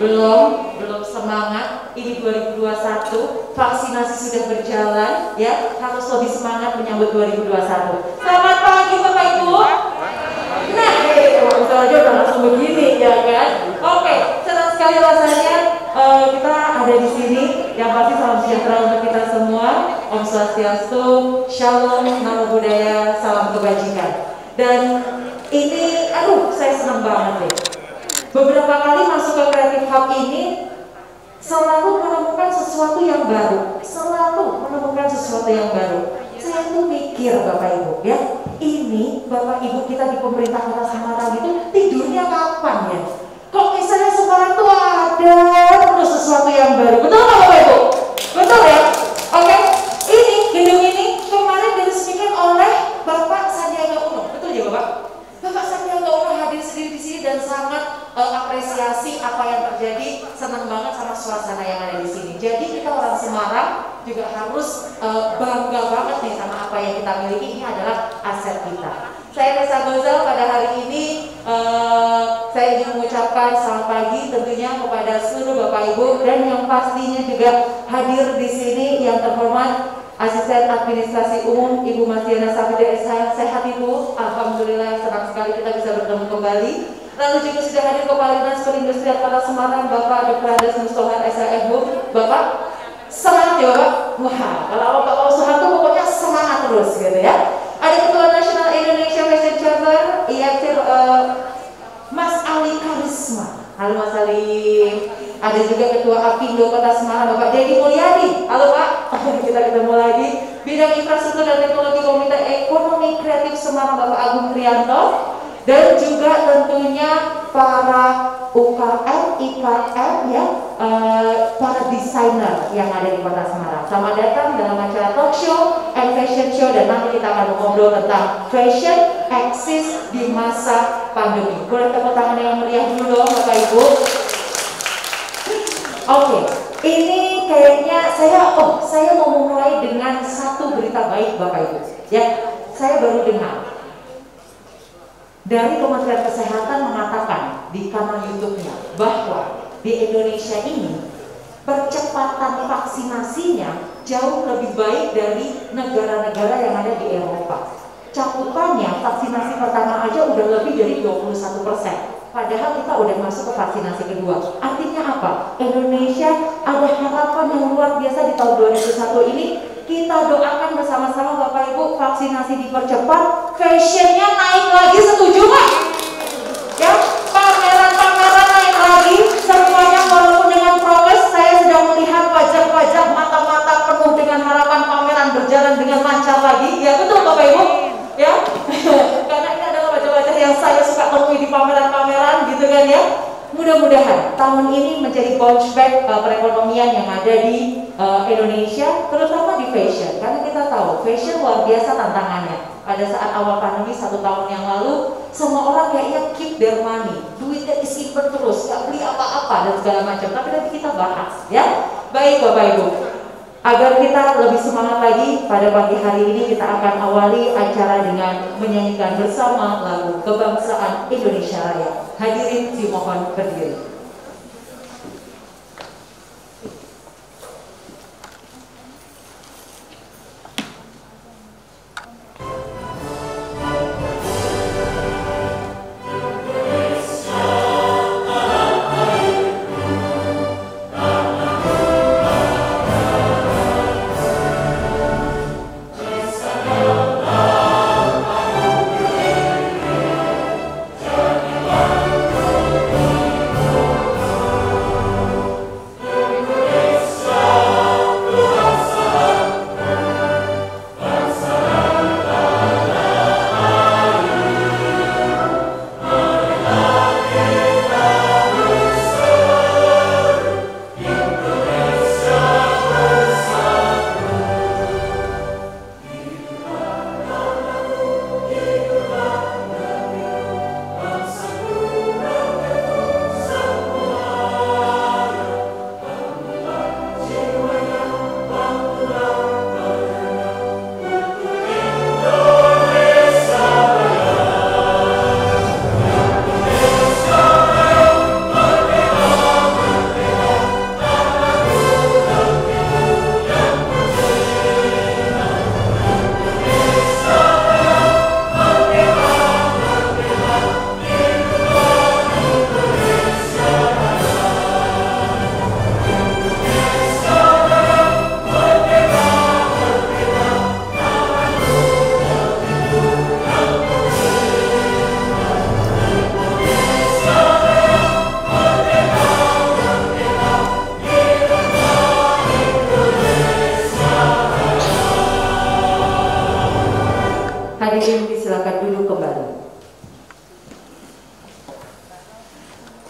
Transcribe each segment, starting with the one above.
belum semangat. Ini 2021, vaksinasi sudah berjalan, ya, harus lebih semangat menyambut 2021. Selamat pagi Bapak Ibu. Nah, udah aja udah langsung begini, ya kan? Oke, senang sekali rasanya kita ada di sini. Yang pasti salam sejahtera untuk kita semua. Om Swastiastu, Shalom, Namo Buddhaya, salam kebajikan. Dan ini, saya senang banget deh. Beberapa kali masuk ke Creative Hub ini selalu menemukan sesuatu yang baru, Saya tuh mikir Bapak Ibu, ya, ini Bapak Ibu kita di pemerintah Kota Semarang itu tidurnya kapan ya? Kok misalnya Semarang tuh ada terus sesuatu yang baru, betul nggak Bapak Ibu? Betul ya? Oke, ini gedung ini kemarin diresmikan oleh Bapak Sandiaga Uno, betul ya Bapak? Bapak Sandiaga Uno hadir sendiri di sini dan sangat apresiasi apa yang terjadi, senang banget sama suasana yang ada di sini. Jadi kita orang Semarang juga harus bangga banget nih sama apa yang kita miliki. Ini adalah aset kita. Saya Tessa Gozal, pada hari ini saya ingin mengucapkan selamat pagi tentunya kepada seluruh Bapak Ibu, dan yang pastinya juga hadir di sini yang terhormat Asisten Administrasi Umum Ibu Mas Diana Safitri SH. Sehat Ibu? Alhamdulillah, senang sekali kita bisa bertemu kembali. Lalu juga sudah hadir Kepala Dinas Perindustrian Kota Semarang Bapak Dr. Andes Mustohar SHMU. Bapak semangat ya Bapak? Wah, kalau Bapak Soeharto pokoknya semangat terus gitu ya. Ada Ketua Nasional Indonesia Fashion Chamber IFC Mas Ali Karisma. Halo Mas Ali. Ada juga Ketua Apindo Kota Semarang Bapak Dedi Mulyadi. Halo Pak, kita ketemu lagi. Bidang Infrastruktur dan Teknologi Komite Ekonomi Kreatif Semarang Bapak Agung Trianto. Dan juga tentunya para UKM, IKM ya, para desainer yang ada di Kota Semarang. Selamat datang dalam acara talk show and fashion show, dan nanti kita akan ngobrol tentang fashion eksis di masa pandemi. Boleh tepuk tangan yang meriah dulu dong Bapak Ibu. Oke, ini kayaknya saya mau memulai dengan satu berita baik Bapak Ibu. Ya, saya baru dengar dari Kementerian Kesehatan mengatakan di kanal YouTube-nya bahwa di Indonesia ini percepatan vaksinasinya jauh lebih baik dari negara-negara yang ada di Eropa. Cakupannya vaksinasi pertama aja udah lebih dari 21%. Padahal kita udah masuk ke vaksinasi kedua. Artinya apa? Indonesia ada harapan yang luar biasa di tahun 2021 ini. Kita doakan bersama-sama Bapak Ibu, vaksinasi dipercepat, fashionnya naik lagi, setuju nggak? Ya, pameran-pameran naik lagi, semuanya walaupun dengan prokes. Saya sedang melihat wajah-wajah, mata-mata penuh dengan harapan pameran berjalan dengan lancar lagi. Ya betul Bapak Ibu? Ya, karena ini adalah wajah-wajah yang saya suka temui di pameran-pameran gitu kan ya. Mudah-mudahan tahun ini menjadi bounce back perekonomian yang ada di Indonesia, terutama di fashion. Karena kita tahu fashion luar biasa tantangannya. Pada saat awal pandemi 1 tahun yang lalu, semua orang kayaknya keep their money, duitnya disimpan terus, nggak beli apa-apa dan segala macam. Tapi nanti kita bahas, ya. Baik Bapak Ibu. Agar kita lebih semangat lagi, pada pagi hari ini kita akan awali acara dengan menyanyikan bersama lagu Kebangsaan Indonesia Raya. Hadirin dimohon berdiri.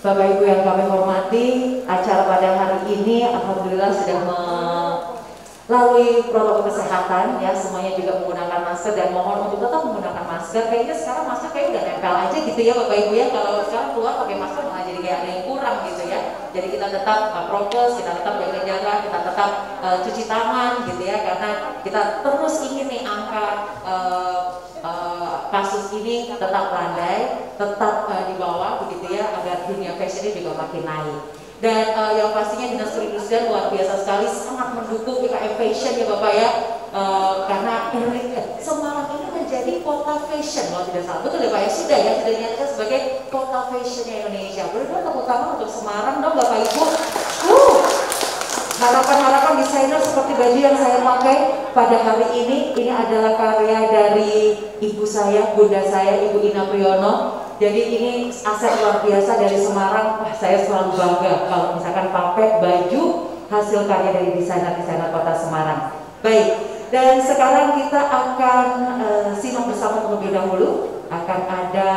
Bapak Ibu yang kami hormati, acara pada hari ini alhamdulillah sudah melalui protokol kesehatan ya, semuanya juga menggunakan masker dan mohon untuk tetap menggunakan masker. Kayaknya sekarang masker kayak udah nempel aja gitu ya Bapak Ibu ya, kalau sekarang keluar pakai masker malah jadi kayak ada yang kurang gitu ya. Jadi kita tetap prokes, kita tetap jaga jarak, kita tetap cuci tangan gitu ya, karena kita terus ingin nih angka kasus ini tetap landai, tetap di bawah begitu ya, agar dunia fashion ini juga makin naik. Dan yang pastinya Dinas Perindustrian luar biasa sekali sangat mendukung IKM Fashion ya Bapak ya, karena Semarang ini menjadi kota fashion kalau tidak salah, betul ya Pak ya, sudah dinyatakan sebagai kota fashionnya Indonesia. Berikan tepuk tangan untuk Semarang dong Bapak Ibu. Harapan-harapan desainer seperti baju yang saya pakai pada hari ini adalah karya dari ibu saya, bunda saya, Ibu Ina Priyono. Jadi ini aset luar biasa dari Semarang. Wah, saya selalu bangga kalau misalkan pakai baju hasil karya dari desainer-desainer kota Semarang. Baik, dan sekarang kita akan simak bersama terlebih dahulu. Akan ada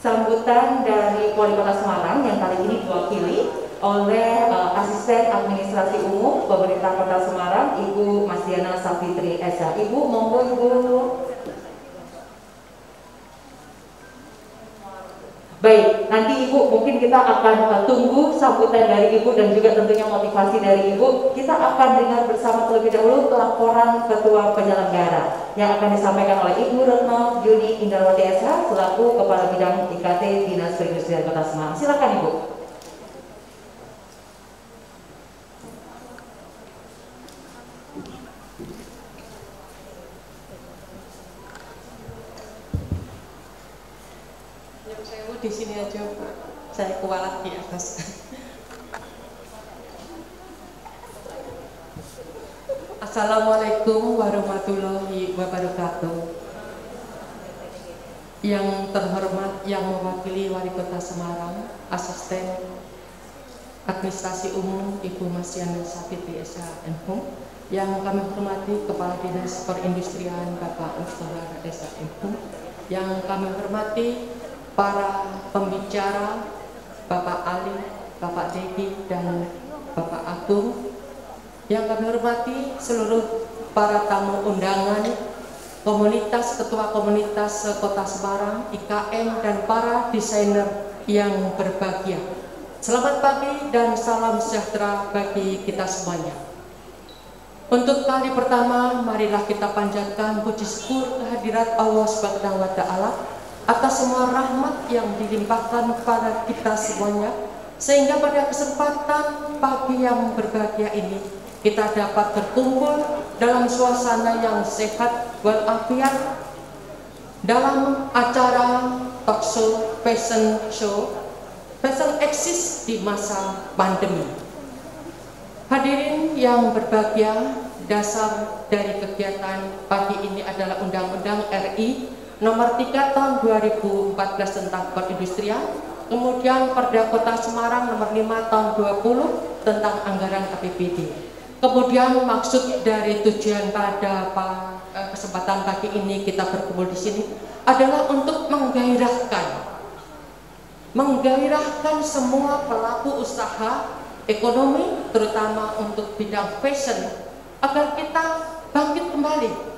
sambutan dari Wali Kota Semarang yang kali ini diwakili oleh Asisten Administrasi Umum Pemerintah Kota Semarang, Ibu Masdiana Safitri Esa. Ibu, monggo Ibu. Baik, nanti Ibu mungkin kita akan tunggu sambutan dari Ibu dan juga tentunya motivasi dari Ibu. Kita akan dengar bersama terlebih dahulu laporan Ketua Penyelenggara yang akan disampaikan oleh Ibu Retno Yuni Indrawati SH selaku Kepala Bidang IKT Dinas Perindustrian Kota Semarang. Silakan Ibu. Di sini aja Pak, saya kualat di atas. Assalamualaikum warahmatullahi wabarakatuh. Yang terhormat yang mewakili Wali Kota Semarang, Asisten Administrasi Umum Ibu Masdiana Safitri SH.M. Yang kami hormati Kepala Dinas Perindustrian Bapak Mustohar SH.M. Yang kami hormati para pembicara, Bapak Ali, Bapak Dedi, dan Bapak Agung. Yang kami hormati seluruh para tamu undangan, komunitas, ketua komunitas Kota Semarang, IKM, dan para desainer yang berbahagia. Selamat pagi dan salam sejahtera bagi kita semuanya. Untuk kali pertama, marilah kita panjatkan puji syukur kehadirat Allah Subhanahu wa Ta'ala atas semua rahmat yang dilimpahkan kepada kita semuanya, sehingga pada kesempatan pagi yang berbahagia ini kita dapat berkumpul dalam suasana yang sehat walafiat dalam acara talk show fashion eksis di masa pandemi. Hadirin yang berbahagia, dasar dari kegiatan pagi ini adalah Undang-Undang RI Nomor 3 Tahun 2014 tentang perindustrian, kemudian Perda Kota Semarang Nomor 5 Tahun 20 tentang anggaran APBD. Kemudian maksud dari tujuan pada kesempatan pagi ini kita berkumpul di sini adalah untuk menggairahkan semua pelaku usaha ekonomi, terutama untuk bidang fashion, agar kita bangkit kembali.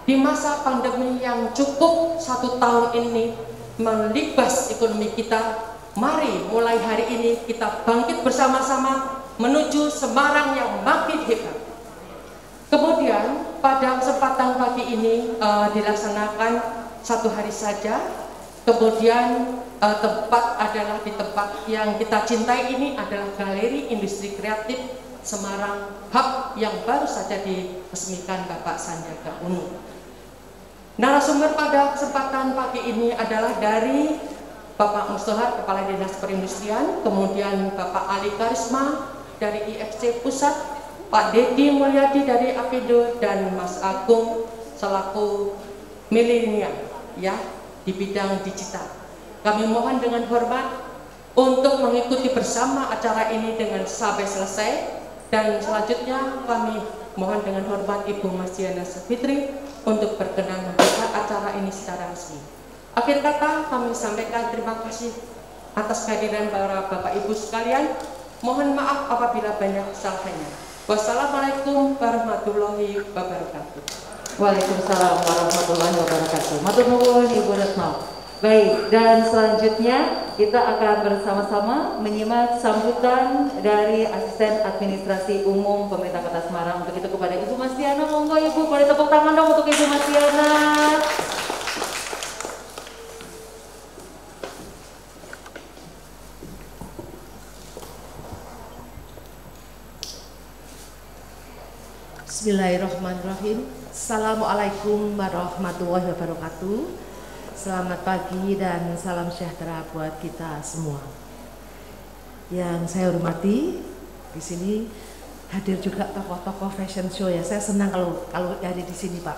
Di masa pandemi yang cukup 1 tahun ini melibas ekonomi kita, mari mulai hari ini kita bangkit bersama-sama menuju Semarang yang makin hebat. Kemudian pada kesempatan pagi ini dilaksanakan 1 hari saja. Kemudian tempat adalah di tempat yang kita cintai ini adalah Galeri Industri Kreatif Semarang Hub yang baru saja diresmikan Bapak Sandiaga Uno. Narasumber pada kesempatan pagi ini adalah dari Bapak Mustohar, Kepala Dinas Perindustrian, kemudian Bapak Ali Karisma dari IFC Pusat, Pak Dedi Mulyadi dari Apindo, dan Mas Agung selaku milenial ya di bidang digital. Kami mohon dengan hormat untuk mengikuti bersama acara ini dengan sampai selesai, dan selanjutnya kami mohon dengan hormat Ibu Masdiana Safitri untuk berkenan membuka acara ini secara resmi. Akhir kata kami sampaikan terima kasih atas kehadiran para Bapak Ibu sekalian. Mohon maaf apabila banyak kesalahannya. Wassalamualaikum warahmatullahi wabarakatuh. Waalaikumsalam warahmatullahi wabarakatuh. Matur nuwun Ibu Retno. Baik, dan selanjutnya kita akan bersama-sama menyimak sambutan dari Asisten Administrasi Umum Pemerintah Kota Semarang. Untuk itu kepada Ibu Masdiana, monggo Ibu, boleh tepuk tangan dong untuk Ibu Masdiana. Bismillahirrahmanirrahim. Assalamualaikum warahmatullahi wabarakatuh. Selamat pagi dan salam sejahtera buat kita semua. Yang saya hormati, di sini hadir juga tokoh-tokoh fashion show ya. Saya senang kalau ada di sini Pak.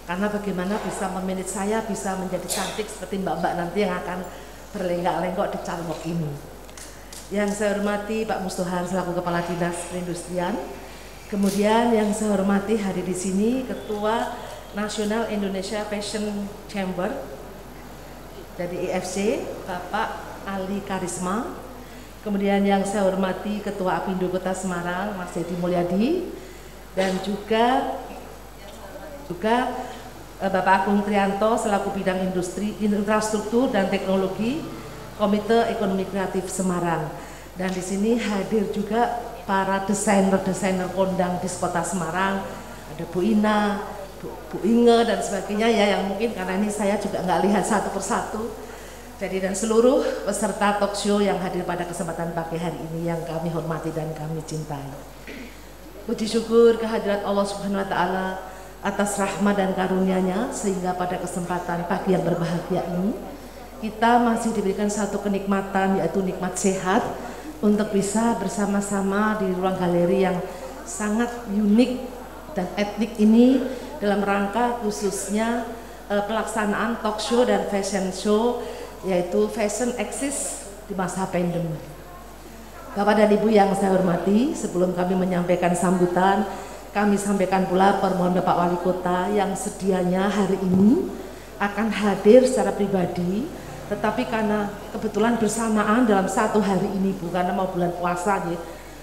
Karena bagaimana bisa memanage saya bisa menjadi cantik seperti mbak-mbak nanti yang akan berlenggak-lenggok di catwalk ini. Yang saya hormati Pak Mustohan selaku Kepala Dinas Perindustrian. Kemudian yang saya hormati hadir di sini Ketua Nasional Indonesia Fashion Chamber dari IFC, Bapak Ali Karisma. Kemudian yang saya hormati Ketua Apindo Kota Semarang, Mas Dedi Mulyadi, dan juga Bapak Agung Trianto selaku bidang industri, infrastruktur dan teknologi Komite Ekonomi Kreatif Semarang. Dan di sini hadir juga para desainer kondang di kota Semarang, ada Bu Ina, Bu Inge dan sebagainya ya, yang mungkin karena ini saya juga nggak lihat satu persatu. Jadi dan seluruh peserta talk show yang hadir pada kesempatan pagi hari ini yang kami hormati dan kami cintai. Puji syukur kehadirat Allah Subhanahu Wa Taala atas rahmat dan karunia-Nya sehingga pada kesempatan pagi yang berbahagia ini kita masih diberikan satu kenikmatan, yaitu nikmat sehat, untuk bisa bersama-sama di ruang galeri yang sangat unik dan etnik ini dalam rangka khususnya pelaksanaan talk show dan fashion show, yaitu Fashion Exist di masa pandemi. Bapak dan Ibu yang saya hormati, sebelum kami menyampaikan sambutan, kami sampaikan pula permohonan Bapak Wali Kota yang sedianya hari ini akan hadir secara pribadi, tetapi karena kebetulan bersamaan dalam satu hari ini Bu, karena mau bulan puasa ya,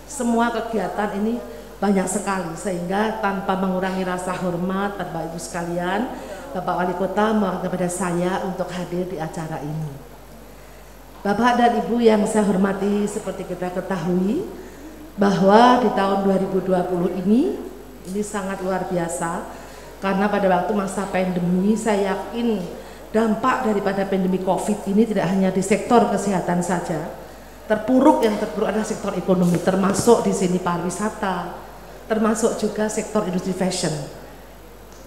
semua kegiatan ini banyak sekali sehingga tanpa mengurangi rasa hormat Bapak Ibu sekalian, Bapak Wali Kota meminta kepada saya untuk hadir di acara ini. Bapak dan Ibu yang saya hormati, seperti kita ketahui bahwa di tahun 2020 ini sangat luar biasa, karena pada waktu masa pandemi saya yakin dampak daripada pandemi COVID ini tidak hanya di sektor kesehatan saja. Yang terpuruk adalah sektor ekonomi, termasuk di sini pariwisata, termasuk juga sektor industri fashion.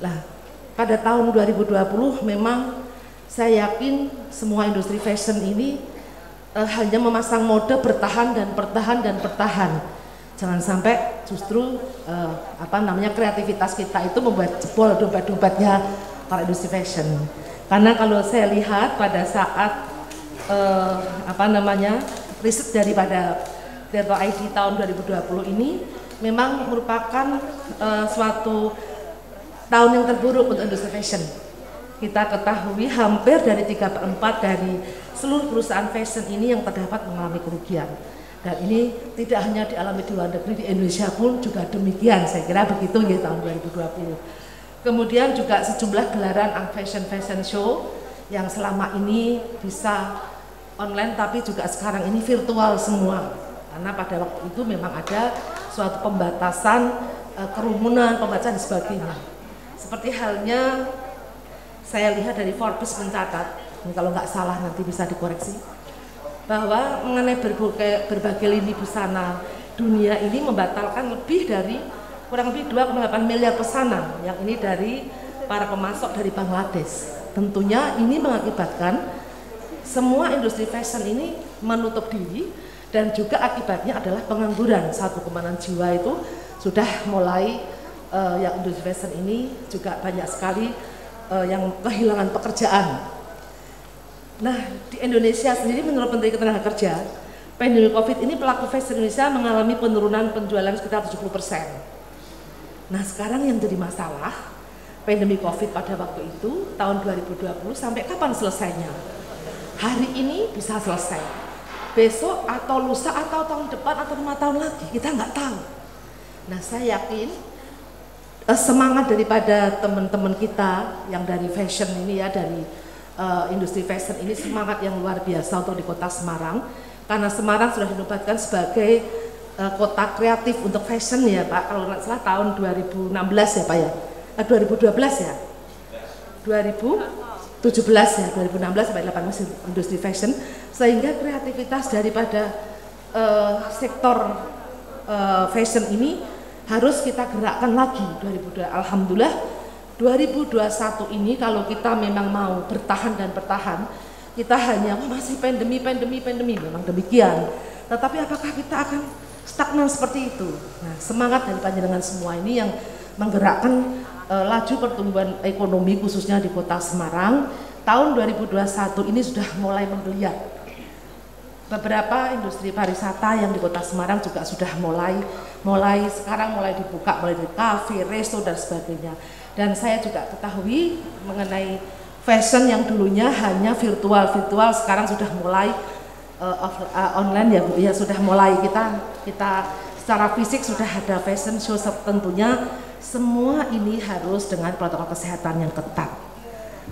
Lah, pada tahun 2020 memang saya yakin semua industri fashion ini hanya memasang mode bertahan. Jangan sampai justru kreativitas kita itu membuat jebol dompet-dompetnya para industri fashion. Karena kalau saya lihat pada saat riset daripada Tirto ID tahun 2020 ini memang merupakan suatu tahun yang terburuk untuk industri fashion. Kita ketahui hampir dari 3/4 dari seluruh perusahaan fashion ini yang terdapat mengalami kerugian. Dan ini tidak hanya dialami di luar negeri, di Indonesia pun juga demikian. Saya kira begitu ya tahun 2020. Kemudian juga sejumlah gelaran fashion show yang selama ini bisa online tapi juga sekarang ini virtual semua. Karena pada waktu itu memang ada suatu pembatasan kerumunan, pembatasan dan sebagainya. Seperti halnya saya lihat dari Forbes mencatat, kalau nggak salah nanti bisa dikoreksi, bahwa mengenai berbagai lini busana dunia ini membatalkan kurang lebih 2,8 miliar pesanan, yang ini dari para pemasok dari Bangladesh. Tentunya ini mengakibatkan semua industri fashion ini menutup diri, dan juga akibatnya adalah pengangguran. 1,6 jiwa itu sudah mulai yang industri fashion ini juga banyak sekali yang kehilangan pekerjaan. Nah, di Indonesia sendiri menurut Menteri Ketenagakerja, pandemi COVID ini pelaku fashion Indonesia mengalami penurunan penjualan sekitar 70%. Nah, sekarang yang jadi masalah pandemi COVID pada waktu itu tahun 2020 sampai kapan selesainya? Hari ini bisa selesai, besok atau lusa atau tahun depan atau 5 tahun lagi, kita nggak tahu. Nah, saya yakin semangat daripada teman-teman kita yang dari fashion ini ya, dari industri fashion ini semangat yang luar biasa untuk di Kota Semarang, karena Semarang sudah dinobatkan sebagai kota kreatif untuk fashion ya Pak, kalau nggak salah tahun 2016 ya Pak ya, 2012 ya, 2017 ya, 2016 sampai 2018 industri fashion, sehingga kreativitas daripada sektor fashion ini harus kita gerakkan lagi. Alhamdulillah 2021 ini kalau kita memang mau bertahan dan bertahan, kita hanya masih pandemi memang demikian, tetapi apakah kita akan stagnan seperti itu? Nah, semangat dari panjenengan semua ini yang menggerakkan laju pertumbuhan ekonomi khususnya di Kota Semarang. Tahun 2021 ini sudah mulai menggeliat. Beberapa industri pariwisata yang di Kota Semarang juga sudah mulai sekarang mulai dibuka, mulai di kafe, resto dan sebagainya. Dan saya juga ketahui mengenai fashion yang dulunya hanya virtual, sekarang sudah mulai online ya Bu, ya sudah mulai kita secara fisik sudah ada fashion show. Tentunya semua ini harus dengan protokol kesehatan yang ketat.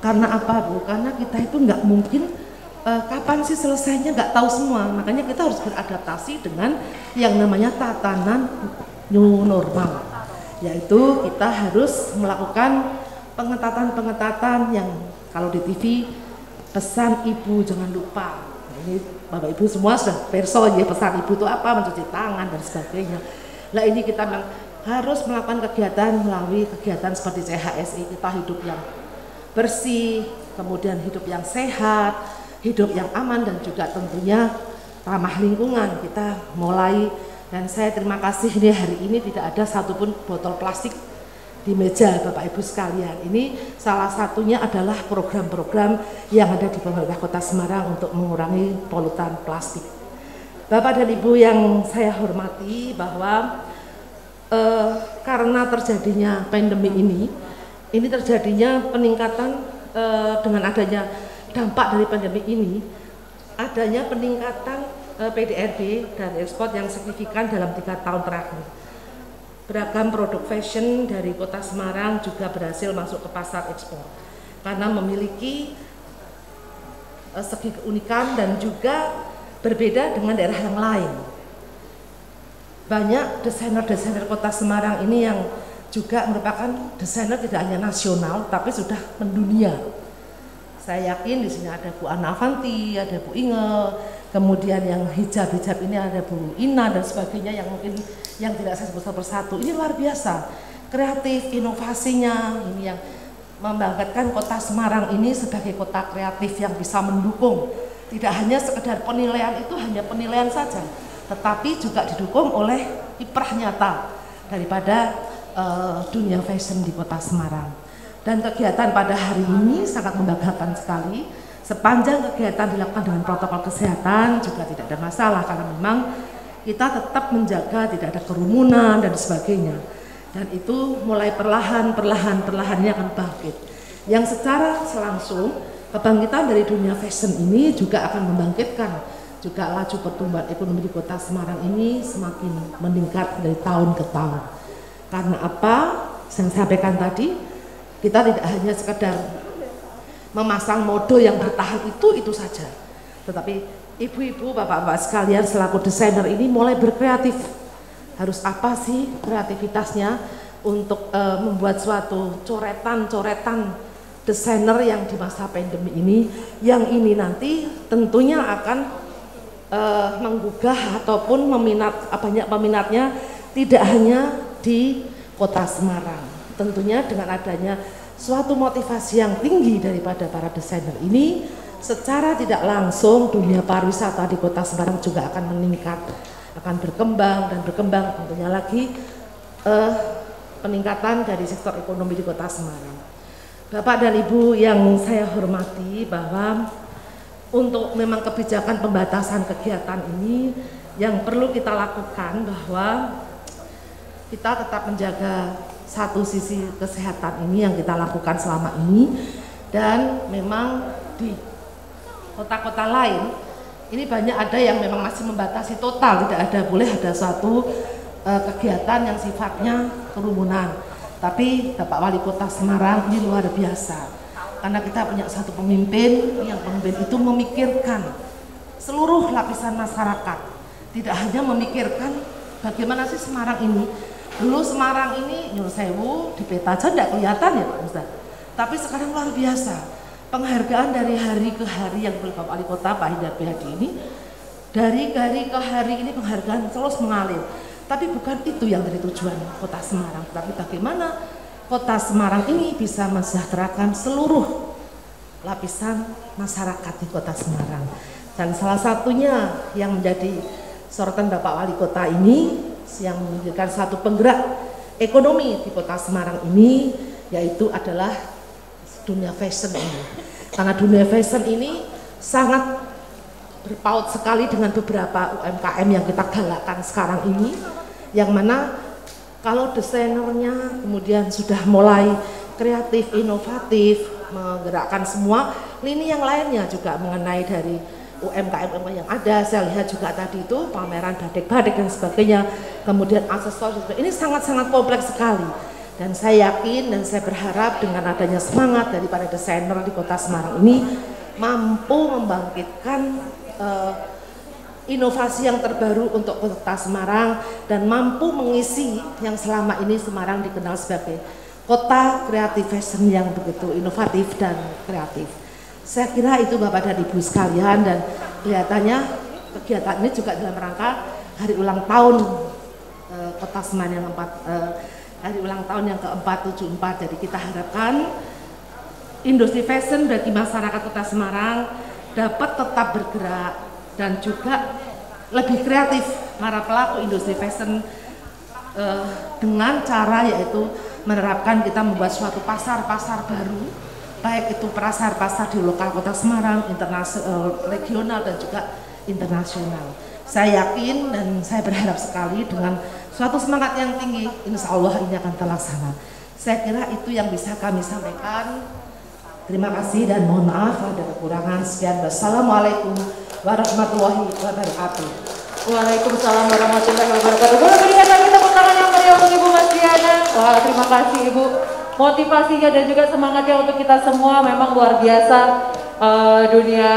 Karena apa Bu? Karena kita itu nggak mungkin kapan sih selesainya, nggak tahu semua. Makanya kita harus beradaptasi dengan yang namanya tatanan new normal, yaitu kita harus melakukan pengetatan yang kalau di TV pesan ibu jangan lupa. Ini Bapak Ibu semua sudah perso ya, pesan ibu itu apa, mencuci tangan dan sebagainya. Nah, ini kita memang harus melakukan kegiatan melalui kegiatan seperti CHSI, kita hidup yang bersih, kemudian hidup yang sehat, hidup yang aman, dan juga tentunya ramah lingkungan. Kita mulai, dan saya terima kasih ini hari ini tidak ada satupun botol plastik di meja Bapak Ibu sekalian. Ini salah satunya adalah program-program yang ada di pemerintah Kota Semarang untuk mengurangi polutan plastik. Bapak dan Ibu yang saya hormati, bahwa karena terjadinya pandemi ini terjadinya peningkatan dengan adanya dampak dari pandemi ini, adanya peningkatan PDRB dan ekspor yang signifikan dalam 3 tahun terakhir. Beragam produk fashion dari Kota Semarang juga berhasil masuk ke pasar ekspor karena memiliki segi keunikan dan juga berbeda dengan daerah yang lain. Banyak desainer-desainer Kota Semarang ini yang juga merupakan desainer tidak hanya nasional tapi sudah mendunia. Saya yakin di sini ada Bu Ana Avanti, ada Bu Inge, kemudian yang hijab ini ada Bu Ina dan sebagainya, yang mungkin yang tidak saya sebut satu persatu. Ini luar biasa kreatif, inovasinya ini yang membangkitkan Kota Semarang ini sebagai kota kreatif yang bisa mendukung. Tidak hanya sekedar penilaian itu hanya penilaian saja, tetapi juga didukung oleh kiprah nyata daripada dunia fashion di Kota Semarang. Dan kegiatan pada hari ini sangat membanggakan sekali. Sepanjang kegiatan dilakukan dengan protokol kesehatan juga tidak ada masalah, karena memang kita tetap menjaga tidak ada kerumunan dan sebagainya. Dan itu mulai perlahan ini akan bangkit. Yang secara langsung kebangkitan dari dunia fashion ini juga akan membangkitkan juga laju pertumbuhan ekonomi di Kota Semarang ini semakin meningkat dari tahun ke tahun. Karena apa? Yang saya sampaikan tadi, kita tidak hanya sekedar memasang mode yang bertahan itu saja, tetapi ibu-ibu, bapak-bapak sekalian selaku desainer ini mulai berkreatif. Harus apa sih kreativitasnya untuk membuat suatu coretan desainer yang di masa pandemi ini, yang ini nanti tentunya akan menggugah ataupun banyak peminatnya tidak hanya di Kota Semarang. Tentunya dengan adanya suatu motivasi yang tinggi daripada para desainer ini, secara tidak langsung dunia pariwisata di Kota Semarang juga akan meningkat, akan berkembang tentunya lagi peningkatan dari sektor ekonomi di Kota Semarang. Bapak dan Ibu yang saya hormati, bahwa untuk memang kebijakan pembatasan kegiatan ini yang perlu kita lakukan, bahwa kita tetap menjaga satu sisi kesehatan ini yang kita lakukan selama ini, dan memang di kota-kota lain ini banyak ada yang memang masih membatasi total, tidak ada, boleh ada suatu kegiatan yang sifatnya kerumunan. Tapi Bapak Wali Kota Semarang ini luar biasa, karena kita punya satu pemimpin yang pemimpin itu memikirkan seluruh lapisan masyarakat, tidak hanya memikirkan bagaimana sih Semarang ini. Dulu Semarang ini Nyuwun Sewu di peta aja tidak kelihatan ya Pak Ustaz, tapi sekarang luar biasa. Penghargaan dari hari ke hari yang oleh Bapak Wali Kota Pak Hidayat Bihadi ini, dari hari ke hari ini penghargaan terus mengalir. Tapi bukan itu yang dari tujuan Kota Semarang, tapi bagaimana Kota Semarang ini bisa mensejahterakan seluruh lapisan masyarakat di Kota Semarang. Dan salah satunya yang menjadi sorotan Bapak Wali Kota ini, yang menjadikan satu penggerak ekonomi di Kota Semarang ini, yaitu adalah dunia fashion ini. Karena dunia fashion ini sangat berpaut sekali dengan beberapa UMKM yang kita galakkan sekarang ini, yang mana kalau desainernya kemudian sudah mulai kreatif, inovatif, menggerakkan semua lini yang lainnya juga mengenai dari UMKM yang ada. Saya lihat juga tadi itu pameran batik-batik dan sebagainya, kemudian aksesoris, ini sangat-sangat kompleks sekali. Dan saya yakin dan saya berharap dengan adanya semangat dari para desainer di Kota Semarang ini mampu membangkitkan inovasi yang terbaru untuk Kota Semarang, dan mampu mengisi yang selama ini Semarang dikenal sebagai kota kreatif fashion yang begitu inovatif dan kreatif. Saya kira itu Bapak dan Ibu sekalian, dan kelihatannya kegiatan ini juga dalam rangka hari ulang tahun Kota Semarang yang hari ulang tahun yang ke-474. Jadi kita harapkan industri fashion bagi masyarakat Kota Semarang dapat tetap bergerak dan juga lebih kreatif para pelaku industri fashion dengan cara yaitu menerapkan kita membuat suatu pasar-pasar baru, baik itu pasar-pasar di lokal Kota Semarang, internasional, regional dan juga internasional. Saya yakin dan saya berharap sekali dengan suatu semangat yang tinggi, insya Allah ini akan terlaksana. Saya kira itu yang bisa kami sampaikan. Terima kasih dan mohon maaf ada kekurangan. Sekian, wassalamualaikum warahmatullahi wabarakatuh. Waalaikumsalam warahmatullahi wabarakatuh. Boleh berikan lagi tepuk tangan yang meriah untuk Ibu Mas Diana. Wah, terima kasih Ibu. Motivasinya dan juga semangatnya untuk kita semua memang luar biasa. Dunia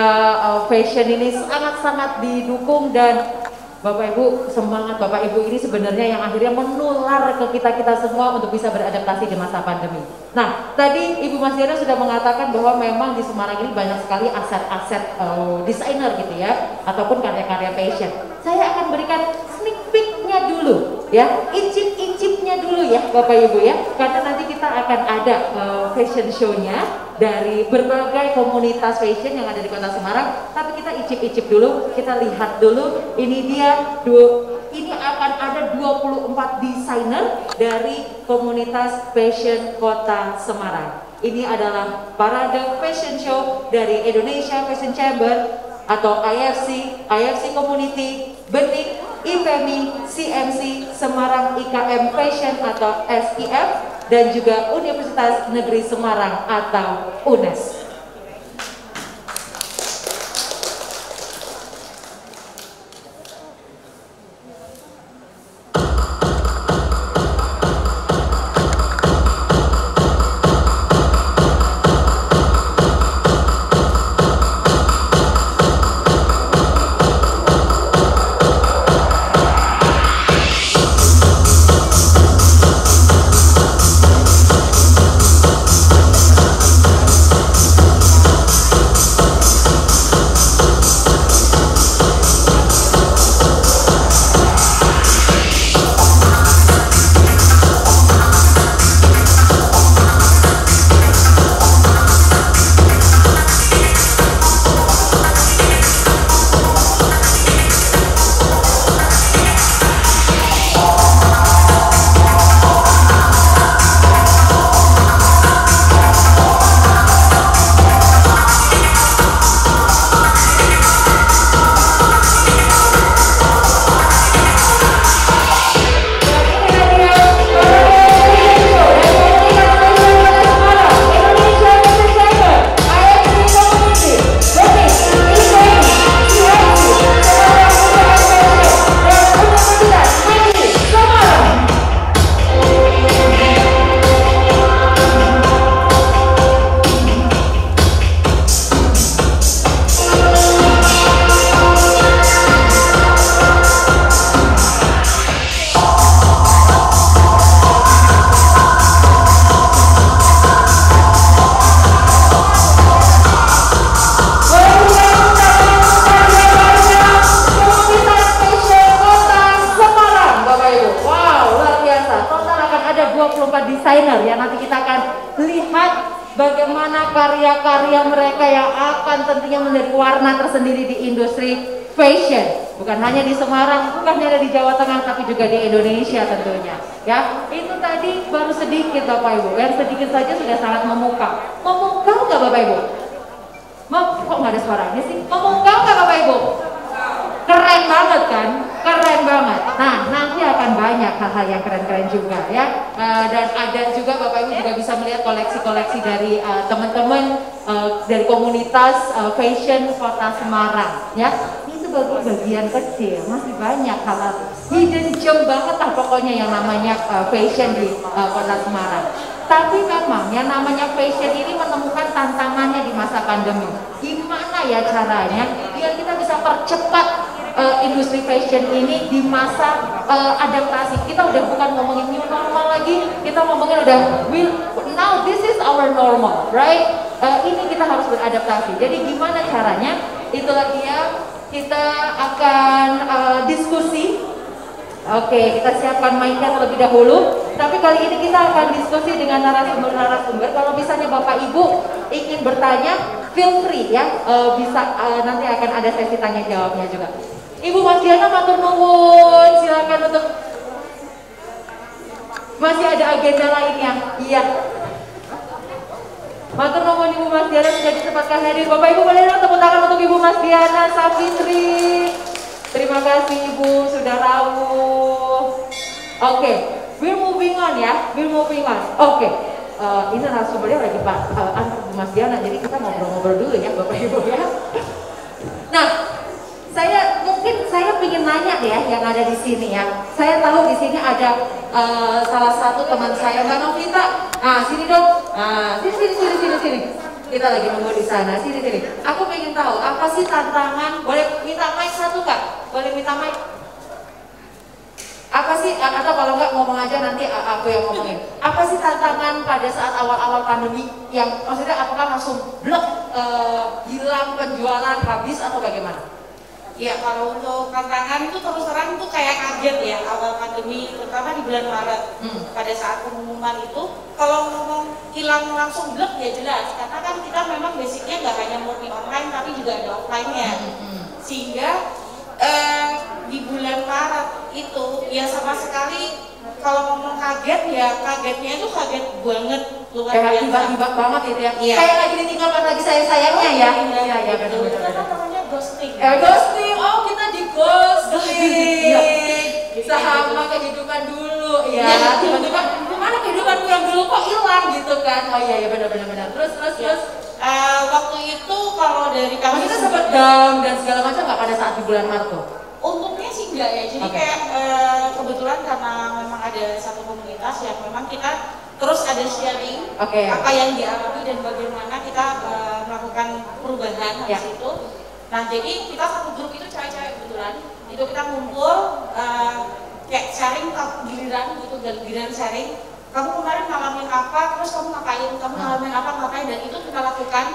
fashion ini sangat-sangat didukung, dan Bapak Ibu, semangat Bapak Ibu ini sebenarnya yang akhirnya menular ke kita-kita semua untuk bisa beradaptasi di masa pandemi. Nah, tadi Ibu Mas Diana sudah mengatakan bahwa memang di Semarang ini banyak sekali aset-aset desainer gitu ya, ataupun karya-karya fashion. Saya akan berikan sneak peek-nya dulu ya, incip-incipnya dulu ya Bapak Ibu ya, karena nanti kita akan ada fashion show-nya dari berbagai komunitas fashion yang ada di Kota Semarang. Tapi kita icip-icip dulu, kita lihat dulu. Ini dia, ini akan ada 24 desainer dari komunitas fashion Kota Semarang. Ini adalah parade fashion show dari Indonesia Fashion Chamber atau IFC Community, Benik, IPMI, CMC, Semarang IKM Fashion atau SIF, dan juga Universitas Negeri Semarang atau UNES. desainer ya. Nanti kita akan lihat bagaimana karya-karya mereka yang akan tentunya menjadi warna tersendiri di industri fashion. Bukan hanya di Semarang, bukan hanya di Jawa Tengah, tapi juga di Indonesia tentunya. Ya, itu tadi baru sedikit Bapak Ibu. Yang sedikit saja sudah sangat memukau. Memukau nggak Bapak Ibu? Kok nggak ada suaranya sih? Memukau nggak Bapak Ibu? Keren banget kan? Keren banget. Nah, nanti akan banyak hal-hal yang keren-keren juga ya. Dan ada juga Bapak Ibu juga bisa melihat koleksi-koleksi dari teman-teman dari komunitas fashion Kota Semarang ya. Itu baru bagian kecil, masih banyak hal-hal hidden gem banget lah pokoknya yang namanya fashion di Kota Semarang. Tapi memang yang namanya fashion ini menemukan tantangannya di masa pandemi. Gimana ya caranya biar kita bisa percepat industri fashion ini di masa adaptasi. Kita udah bukan ngomongin new normal lagi, kita ngomongin udah now this is our normal, right? Ini kita harus beradaptasi. Jadi gimana caranya? Itulah dia, kita akan diskusi. Oke, kita siapkan mic-nya terlebih dahulu. Tapi kali ini kita akan diskusi dengan narasumber-narasumber. Kalau misalnya Bapak Ibu ingin bertanya, feel free ya, bisa nanti akan ada sesi tanya jawabnya juga. Ibu Mas Diana matur nuwun, silakan untuk masih ada agenda lainnya. Iya. Matur nuwun Ibu Mas Diana sudah disempatkan hadir. Bapak Ibu boleh dong tepuk tangan untuk Ibu Mas Diana Safitri. Terima kasih Ibu sudah rawuh. Oke, we're moving on ya, we're moving on. Oke. Ini narasumbernya lagi Pak antar Bu Mas Diana, jadi kita ngobrol-ngobrol dulu ya Bapak Ibu ya. Nah, saya ingin nanya ya yang ada di sini ya. Saya tahu di sini ada salah satu teman saya Mbak Novita. Nah, sini dong. Nah, sini. Kita lagi nunggu di sana. Sini. Aku ingin tahu apa sih tantangan? Boleh minta mic satu Kak? Boleh minta mic? Apa sih, atau kalau nggak ngomong aja nanti aku yang ngomongin. Apa sih tantangan pada saat awal-awal pandemi yang maksudnya apakah langsung blok hilang penjualan habis atau bagaimana? Ya kalau untuk tantangan itu terus terang itu kayak kaget ya awal pandemi, terutama di bulan Maret. Pada saat pengumuman itu kalau ngomong hilang langsung blok ya jelas, karena kan kita memang basicnya nggak hanya murni online tapi juga ada offline-nya. Sehingga di bulan Maret itu ya sama sekali kalau ngomong kaget ya kagetnya itu kaget banget, luar biasa. Tiba-tiba banget itu ya. Iya. Kayak lagi ditinggal pas lagi sayangnya ya. Iya betul. Itu kan namanya ghosting. Ghosting. Oh, kita di ghosting. Iya. Sama kehidupan dulu ya. Tiba-tiba mana kehidupanku yang dulu kok hilang gitu kan. Oh iya benar. Terus. Waktu itu kalau dari kami Kita sempat down dan segala macam nggak pada saat di bulan Maret tuh? untungnya sih enggak ya, jadi kayak kebetulan karena memang ada satu komunitas yang memang kita terus ada sharing apa yang dialami dan bagaimana kita melakukan perubahan habis itu. Nah jadi kita satu grup itu cewek-cewek kebetulan, itu kita ngumpul kayak sharing giliran gitu, giliran sharing kamu kemarin ngalamin apa, terus kamu ngapain, kamu ngalamin apa, ngapain, dan itu kita lakukan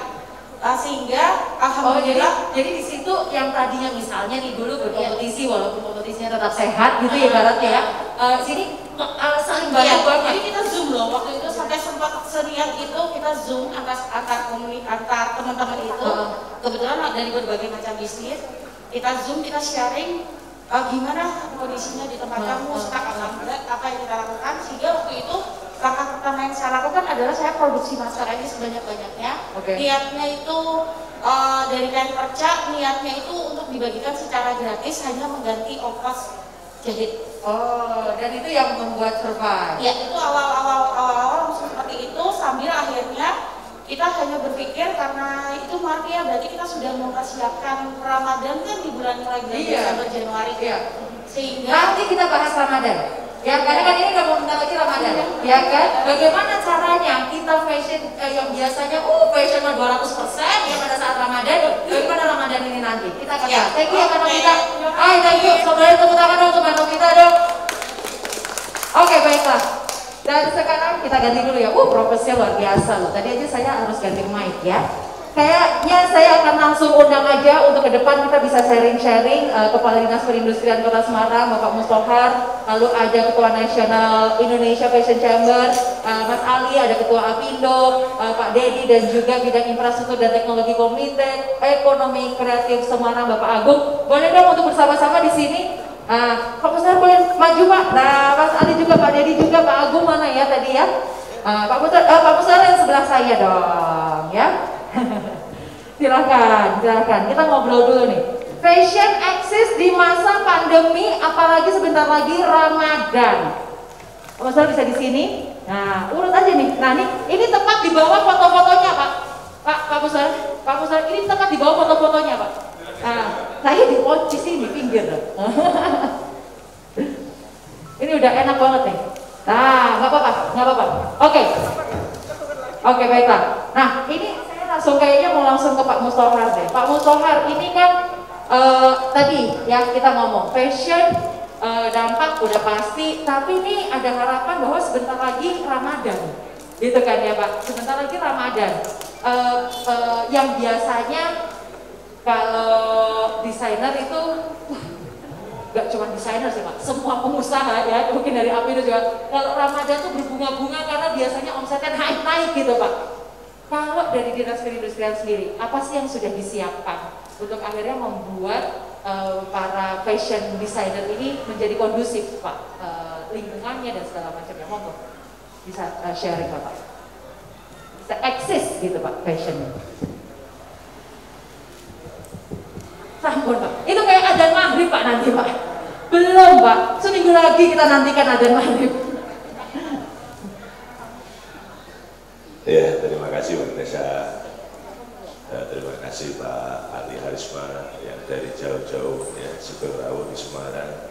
sehingga alhamdulillah. Jadi di situ yang tadinya misalnya nih dulu berkompetisi walaupun kompetisinya tetap sehat gitu ya ibaratnya ya. Sini saling bantu banget. Jadi kita zoom loh waktu itu sampai sempat seriat itu kita zoom antar teman-teman itu. Kebetulan dari berbagai macam bisnis kita zoom, kita sharing gimana kondisinya di tempat kamu, sekarang apa yang kita lakukan, sehingga waktu itu langkah pertama yang saya lakukan adalah saya produksi masker ini sebanyak-banyaknya. Niatnya itu dari kain perca, niatnya itu untuk dibagikan secara gratis, hanya mengganti ongkos jahit. Oh, dan itu yang membuat survive. Ya, itu awal-awal langsung seperti itu, sambil akhirnya kita hanya berpikir karena itu Maret ya, berarti kita sudah mempersiapkan Ramadan kan di bulan mulai Desember Januari. Sehingga nanti kita bahas Ramadan. Ya, karena kan ini nggak mau bentar lagi Ramadan, ya kan? Bagaimana caranya kita fashion yang biasanya fashion 200% ya pada saat Ramadan, bagaimana Ramadan ini nanti? Kita akan bahas. Thank you ya Mbak Novita. Thank you. Saudara tepuk tangan dong untuk Mbak Novita dong. Oke, baiklah. Dan sekarang kita ganti dulu ya. Profesinya luar biasa loh. Tadi aja saya harus ganti mic ya. kayaknya saya akan langsung undang aja untuk ke depan kita bisa sharing-sharing Kepala Dinas Perindustrian Kota Semarang, Bapak Mustohar, lalu ada Ketua Nasional Indonesia Fashion Chamber, Mas Ali, ada Ketua Apindo, Pak Dedi, dan juga Bidang Infrastruktur dan Teknologi Komite Ekonomi Kreatif Semarang, Bapak Agung. Boleh dong untuk bersama-sama di sini? Pak Mustohar boleh maju Pak. Nah, Mas Ali juga, Pak Dedi juga, Pak Agung mana ya tadi ya? Pak Mustohar yang sebelah saya dong ya. Silahkan kita ngobrol dulu nih. Fashion eksis di masa pandemi, apalagi sebentar lagi Ramadan. Pak Mustohar bisa di sini. Nah, urut aja nih. Nah, ini tepat di bawah foto-fotonya Pak Mustohar, ini tepat di bawah foto-fotonya Pak. Nah, saya di posisi di pinggir. Ini udah enak banget nih. Nah, nggak apa-apa. Oke, baiklah. Nah, ini saya langsung kayaknya mau langsung ke Pak Mustohar deh. Pak Mustohar, ini kan tadi ya kita ngomong fashion dampak udah pasti, tapi ini ada harapan bahwa sebentar lagi Ramadan, gitu kan ya Pak? Sebentar lagi Ramadan. Yang biasanya kalau desainer itu gak cuma desainer sih Pak, semua pengusaha ya, mungkin dari Apindo juga, kalau Ramadan tuh berbunga-bunga karena biasanya omsetnya naik gitu Pak. Kalau dari Dinas Perindustrian sendiri, apa sih yang sudah disiapkan untuk akhirnya membuat para fashion designer ini menjadi kondusif Pak, lingkungannya dan segala macamnya? Monggo bisa sharing Bapak. Bisa eksis gitu Pak fashionnya. Sampun Pak, itu kayak adzan maghrib Pak nanti Pak. Belum Pak, seminggu lagi kita nantikan adzan maghrib. Ya, terima kasih Mbak Nesa. Terima kasih Pak Ali Harisma yang dari jauh-jauh ya, Sugeng-Rawu di Semarang.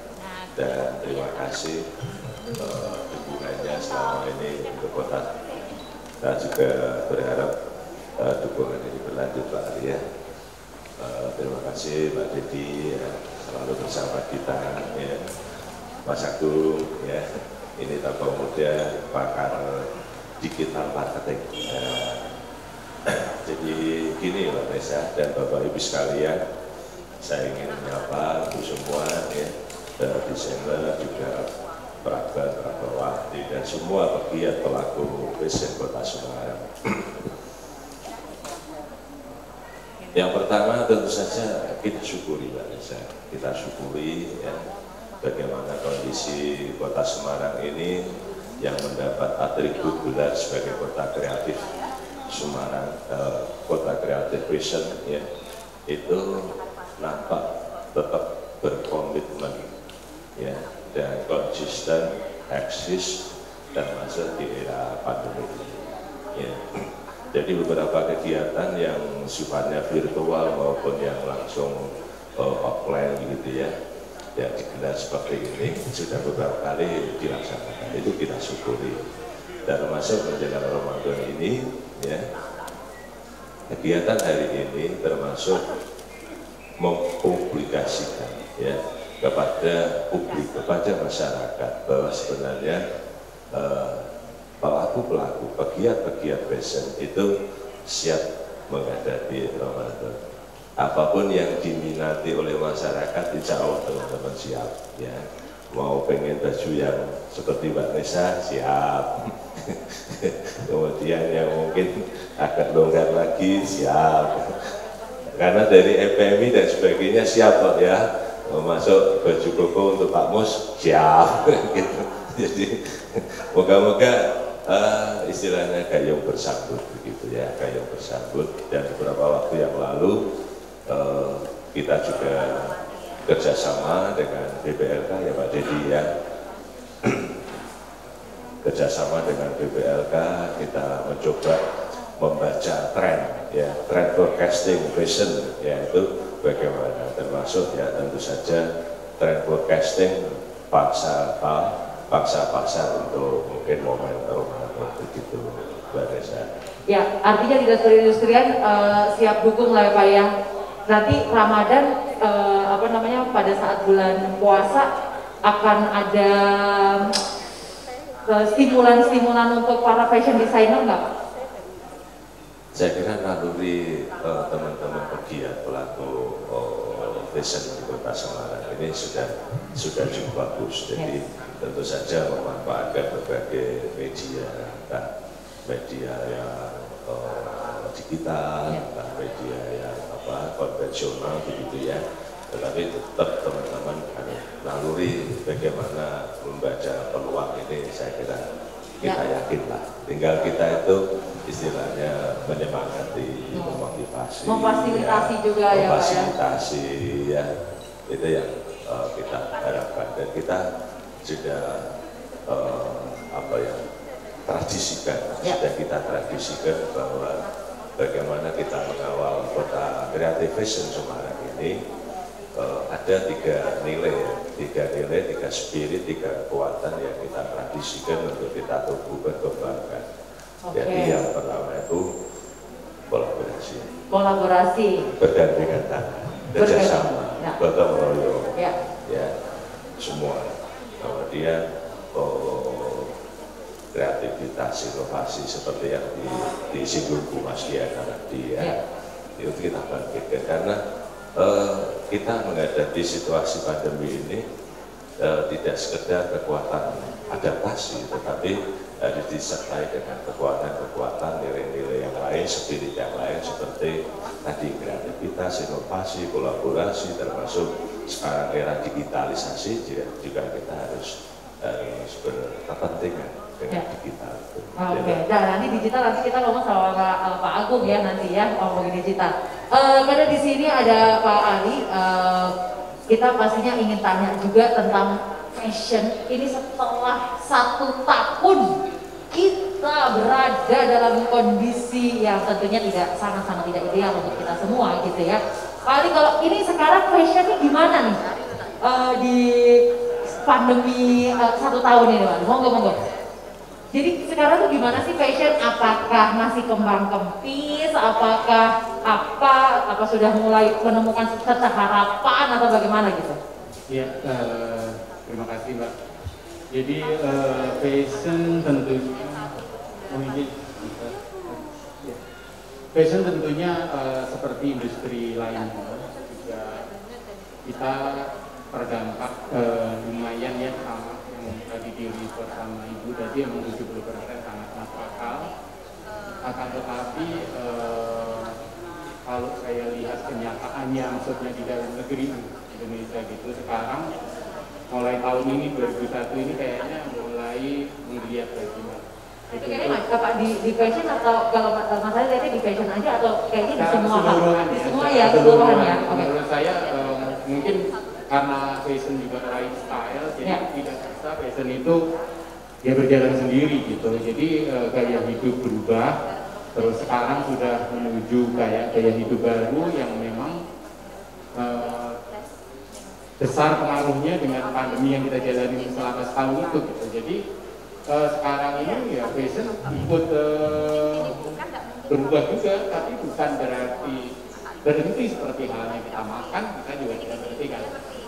Dan terima kasih dukungannya selama ini untuk kota. Saya juga berharap dukungan ini berlanjut Pak Ali ya. Terima kasih Pak Dedi ya, selalu bersama kita ya. Mas Agung ya, ini tokoh muda pakar digital marketing ya. Jadi gini Mbak Nesa dan Bapak Ibu sekalian, saya ingin menyapa untuk semua ya, desainer juga perabat, perawati dan semua pegiat pelaku fashion Kota Semarang. Yang pertama tentu saja kita syukuri Mbak Nesa, kita syukuri ya, bagaimana kondisi Kota Semarang ini yang mendapat atribut gelar sebagai kota kreatif Semarang, kota kreatif fashion ya, itu nampak tetap berkomitmen ya, dan konsisten eksis dan masuk di era pandemi ya. Jadi beberapa kegiatan yang sifatnya virtual maupun yang langsung offline gitu ya, yang digelar seperti ini sudah beberapa kali dilaksanakan, itu kita syukuri. Dan termasuk menjelang Ramadan ini ya, kegiatan hari ini termasuk mempublikasikan ya kepada publik, kepada masyarakat bahwa sebenarnya pelaku-pelaku, pegiat-pegiat fashion itu siap menghadapi Ramadan. Apapun yang diminati oleh masyarakat, insya Allah teman-teman siap ya. Mau pengen baju yang seperti Mbak Nesa, siap. Kemudian yang mungkin agak longgar lagi, siap. Karena dari FPMI dan sebagainya siap kok ya. Mau masuk baju koko untuk Pak Mus, siap. Gitu. Jadi moga-moga istilahnya gayung bersambut begitu ya, gayung bersambut. Dan beberapa waktu yang lalu kita juga kerjasama dengan BPLK ya Pak Dedi ya, kerjasama dengan BPLK kita mencoba membaca tren ya, tren forecasting fashion ya, itu bagaimana, termasuk ya tentu saja tren forecasting paksa untuk mungkin momen Ramadan begitu Mbak Nesa. Ya, artinya Dinas Perindustrian siap dukung lah ya Pak ya. Nanti Ramadan pada saat bulan puasa akan ada stimulan-stimulan untuk para fashion designer nggak Pak? saya kira naluri teman-teman pegiat pelaku fashion di Kota Semarang ini sudah cukup bagus. Jadi tentu saja memanfaatkan berbagai media, kan media yang digital, kan media yang konvensional begitu ya. Tetapi tetap teman-teman naluri bagaimana membaca peluang ini, saya kira kita yakin lah. Tinggal kita itu istilahnya menyemangati, memotivasi, memfasilitasi ya, juga ya Pak ya. Memfasilitasi ya, itu yang kita harapkan, dan kita sudah tradisikan, sudah kita tradisikan bahwa bagaimana kita mengawal kota kreatif fashion Semarang ini ada tiga nilai, tiga spirit, tiga kekuatan yang kita tradisikan untuk kita tumbuhkan, kembangkan. Jadi yang pertama itu kolaborasi, bergandengan tangan, kerjasama, gotong royong, ya semua. Kemudian kreativitas, inovasi seperti yang disinggung Bu Mas Dian tadi ya, itu kita bangkitkan karena kita menghadapi situasi pandemi ini tidak sekedar kekuatan adaptasi, tetapi harus disertai dengan kekuatan-kekuatan, nilai-nilai yang lain, spirit yang lain seperti tadi kreativitas, inovasi, kolaborasi, termasuk sekarang era digitalisasi juga kita harus berkepentingan dengan digital. Oke, dan nanti digital nanti kita ngomong sama Pak Agung ya nanti ya ngomongin digital. Karena di sini ada Pak Ali, kita pastinya ingin tanya juga tentang fashion ini setelah 1 tahun kita berada dalam kondisi yang tentunya sangat-sangat tidak ideal untuk kita semua gitu ya. Pak Ali, kalau ini sekarang fashionnya gimana nih di pandemi 1 tahun ini Pak? Monggo. Jadi sekarang tuh gimana sih fashion? Apakah masih kembang kempis? Apakah apa sudah mulai menemukan secerca harapan atau bagaimana gitu? Ya, terima kasih Mbak. Jadi fashion tentunya seperti industri lain juga kita terdampak lumayan ya sama yang tadi di-report sama Ibu tadi, yang 70% sangat masuk akal. Akan tetapi kalau saya lihat kenyataannya, maksudnya di dalam negeri Indonesia gitu, sekarang mulai tahun ini 2001 ini kayaknya mulai melihat lagi Mbak. Itu kayaknya Bapak di fashion atau kalau masalah tadi di fashion aja atau kayaknya di semua hal? Di semua ya, keseluruhan ya. Menurut saya mungkin karena fashion juga lifestyle, jadi tidak bisa fashion itu dia berjalan sendiri gitu. Jadi gaya hidup berubah, terus sekarang sudah menuju kayak gaya hidup baru yang memang besar pengaruhnya dengan pandemi yang kita jalani selama setahun itu gitu. Jadi sekarang ini ya fashion ikut berubah juga, tapi bukan berarti berhenti seperti halnya kita makan, kita juga tidak berhenti kan